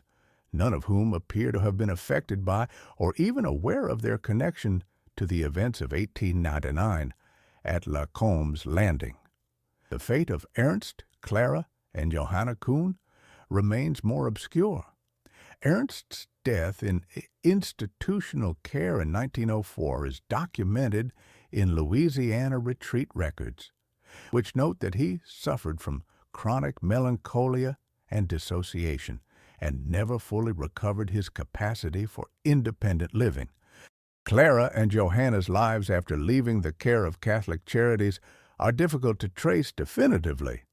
none of whom appear to have been affected by or even aware of their connection to the events of 1899 at Lacombe's Landing. The fate of Ernst, Clara, and Johanna Kuhn remains more obscure. Ernst's death in institutional care in 1904 is documented in Louisiana retreat records, which note that he suffered from chronic melancholia and dissociation and never fully recovered his capacity for independent living. Clara and Johanna's lives after leaving the care of Catholic Charities are difficult to trace definitively.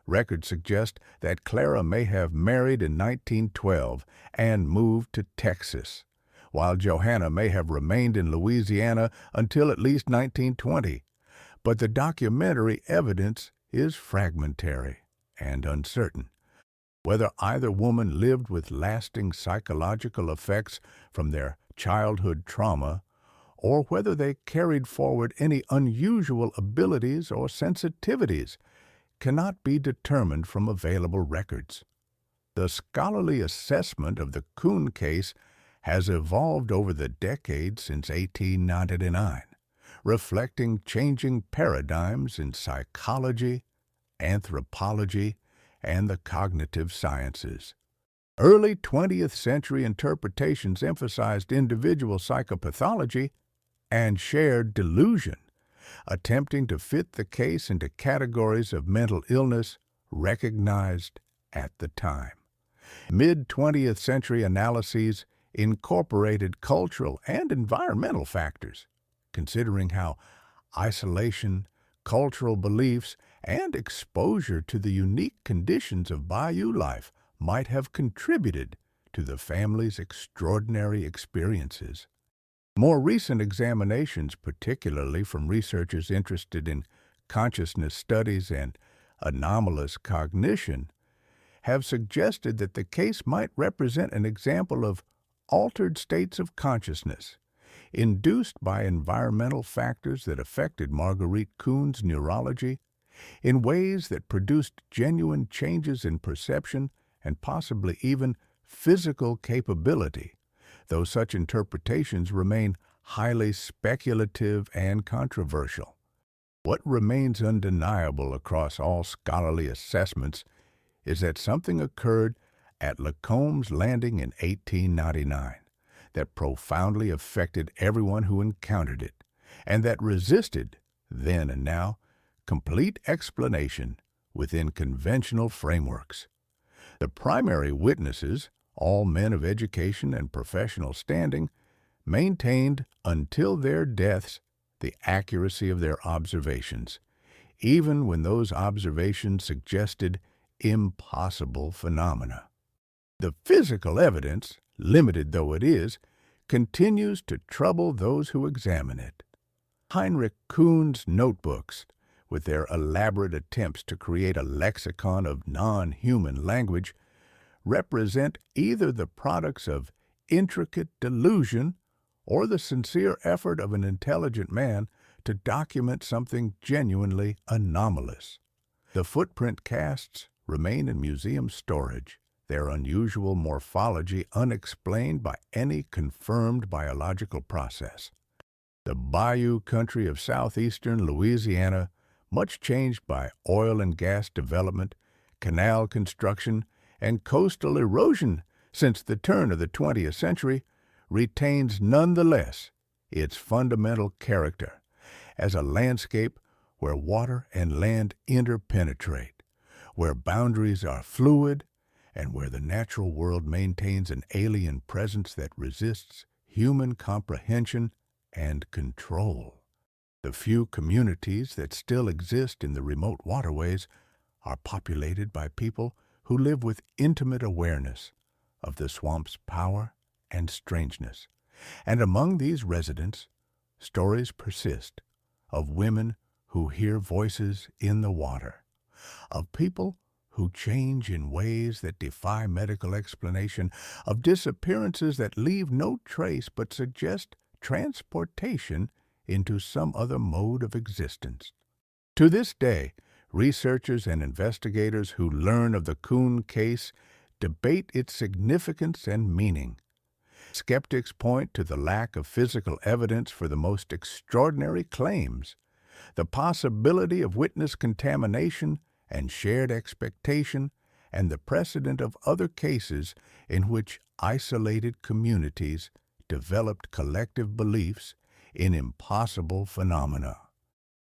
Records suggest that Clara may have married in 1912 and moved to Texas, while Johanna may have remained in Louisiana until at least 1920. But the documentary evidence is fragmentary and uncertain. Whether either woman lived with lasting psychological effects from their childhood trauma, or whether they carried forward any unusual abilities or sensitivities, cannot be determined from available records. The scholarly assessment of the Kuhn case has evolved over the decades since 1899, reflecting changing paradigms in psychology, anthropology, and the cognitive sciences. Early 20th century interpretations emphasized individual psychopathology and shared delusion, attempting to fit the case into categories of mental illness recognized at the time. Mid-20th century analyses incorporated cultural and environmental factors, considering how isolation, cultural beliefs, and exposure to the unique conditions of Bayou life might have contributed to the family's extraordinary experiences. More recent examinations, particularly from researchers interested in consciousness studies and anomalous cognition, have suggested that the case might represent an example of altered states of consciousness, induced by environmental factors that affected Marguerite Kuhn's neurology in ways that produced genuine changes in perception and possibly even physical capability, though such interpretations remain highly speculative and controversial. What remains undeniable across all scholarly assessments is that something occurred at Lacombe's Landing in 1899 that profoundly affected everyone who encountered it, and that resisted, then and now, complete explanation within conventional frameworks. The primary witnesses, all men of education and professional standing, maintained until their deaths the accuracy of their observations, even when those observations suggested impossible phenomena. The physical evidence, limited though it is, continues to trouble those who examine it. Heinrich Kuhn's notebooks, with their elaborate attempts to create a lexicon of non-human language, represent either the products of intricate delusion or the sincere effort of an intelligent man to document something genuinely anomalous. The footprint casts remain in museum storage, their unusual morphology unexplained by any confirmed biological process. The Bayou country of southeastern Louisiana, much changed by oil and gas development, canal construction, and coastal erosion since the turn of the 20th century, retains nonetheless its fundamental character as a landscape where water and land interpenetrate, where boundaries are fluid, and where the natural world maintains an alien presence that resists human comprehension and control. The few communities that still exist in the remote waterways are populated by people who live with intimate awareness of the swamp's power and strangeness. And among these residents, stories persist of women who hear voices in the water, of people who change in ways that defy medical explanation, of disappearances that leave no trace but suggest transportation into some other mode of existence. To this day, researchers and investigators who learn of the Coon case debate its significance and meaning. Skeptics point to the lack of physical evidence for the most extraordinary claims, the possibility of witness contamination and shared expectation, and the precedent of other cases in which isolated communities developed collective beliefs in impossible phenomena.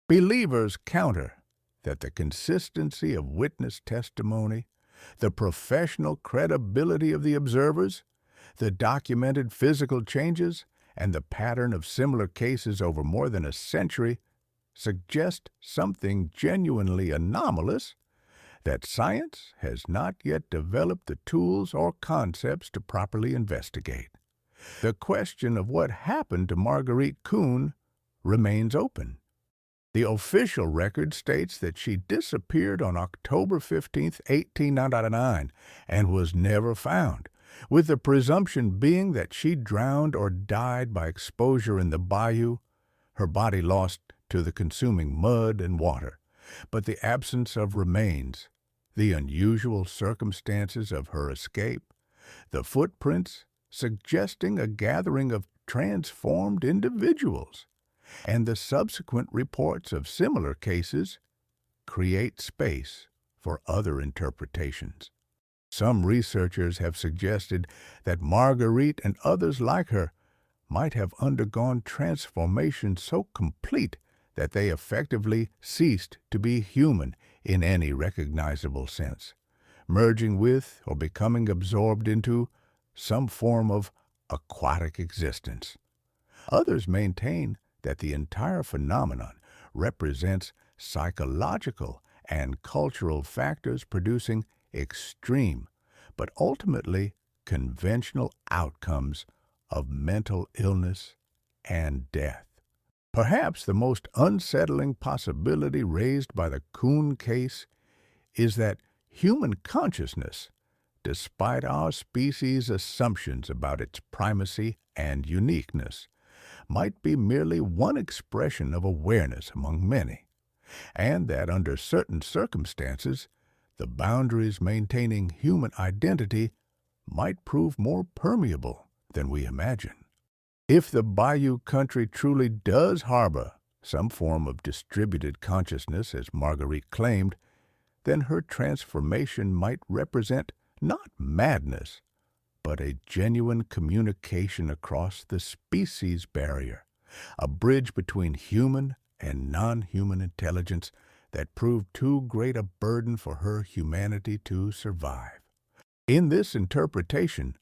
Believers counter that the consistency of witness testimony, the professional credibility of the observers, the documented physical changes, and the pattern of similar cases over more than a century suggest something genuinely anomalous that science has not yet developed the tools or concepts to properly investigate. The question of what happened to Marguerite Coon remains open. The official record states that she disappeared on October 15, 1899, and was never found, with the presumption being that she drowned or died by exposure in the bayou, her body lost to the consuming mud and water. But the absence of remains, the unusual circumstances of her escape, the footprints suggesting a gathering of transformed individuals, and the subsequent reports of similar cases create space for other interpretations. Some researchers have suggested that Marguerite and others like her might have undergone transformation so complete that they effectively ceased to be human in any recognizable sense, merging with or becoming absorbed into some form of aquatic existence. Others maintain that the entire phenomenon represents psychological and cultural factors producing extreme, but ultimately conventional outcomes of mental illness and death. Perhaps the most unsettling possibility raised by the Coon case is that human consciousness, despite our species' assumptions about its primacy and uniqueness, might be merely one expression of awareness among many, and that under certain circumstances, the boundaries maintaining human identity might prove more permeable than we imagine. If the Bayou country truly does harbor some form of distributed consciousness, as Marguerite claimed, then her transformation might represent not madness, but a genuine communication across the species barrier, a bridge between human and non-human intelligence that proved too great a burden for her humanity to survive. In this interpretation,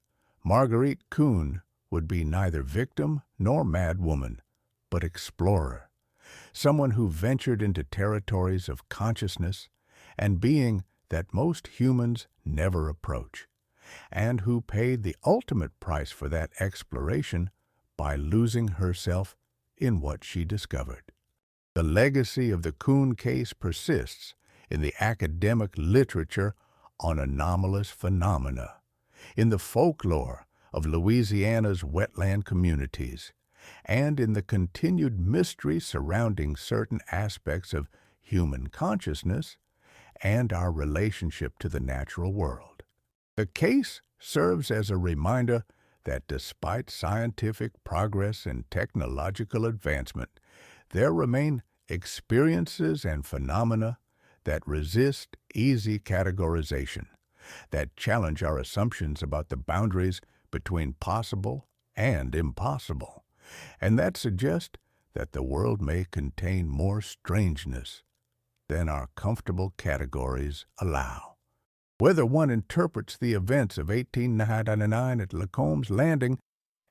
Marguerite Coon would be neither victim nor mad woman, but explorer, someone who ventured into territories of consciousness and being that most humans never approach, and who paid the ultimate price for that exploration by losing herself in what she discovered. The legacy of the Coon case persists in the academic literature on anomalous phenomena, in the folklore of Louisiana's wetland communities, and in the continued mystery surrounding certain aspects of human consciousness and our relationship to the natural world. The case serves as a reminder that despite scientific progress and technological advancement, there remain experiences and phenomena that resist easy categorization, that challenge our assumptions about the boundaries between possible and impossible, and that suggest that the world may contain more strangeness than our comfortable categories allow. Whether one interprets the events of 1899 at Lacombe's Landing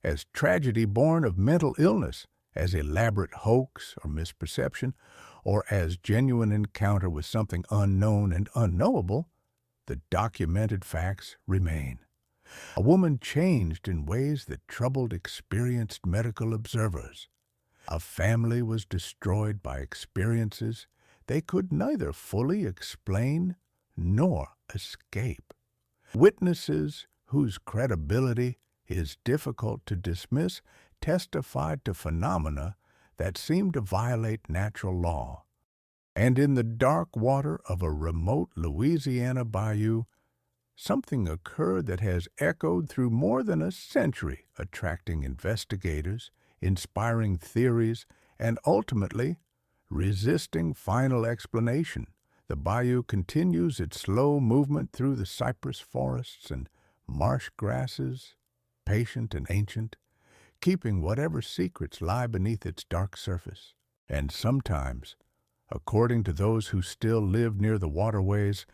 as tragedy born of mental illness as elaborate hoax or misperception, or as genuine encounter with something unknown and unknowable, the documented facts remain. A woman changed in ways that troubled experienced medical observers. A family was destroyed by experiences they could neither fully explain nor escape. Witnesses whose credibility is difficult to dismiss testified to phenomena that seemed to violate natural law. And in the dark water of a remote Louisiana bayou, something occurred that has echoed through more than a century, attracting investigators, inspiring theories, and ultimately resisting final explanation. The bayou continues its slow movement through the cypress forests and marsh grasses, patient and ancient, keeping whatever secrets lie beneath its dark surface. And sometimes, according to those who still live near the waterways,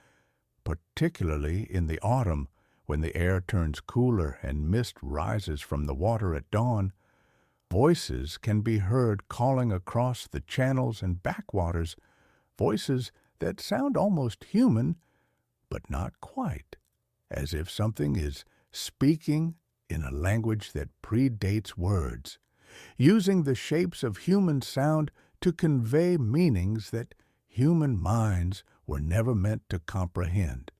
particularly in the autumn when the air turns cooler and mist rises from the water at dawn, voices can be heard calling across the channels and backwaters, voices that sound almost human, but not quite, as if something is speaking in a language that predates words, using the shapes of human sound to convey meanings that human minds were never meant to comprehend.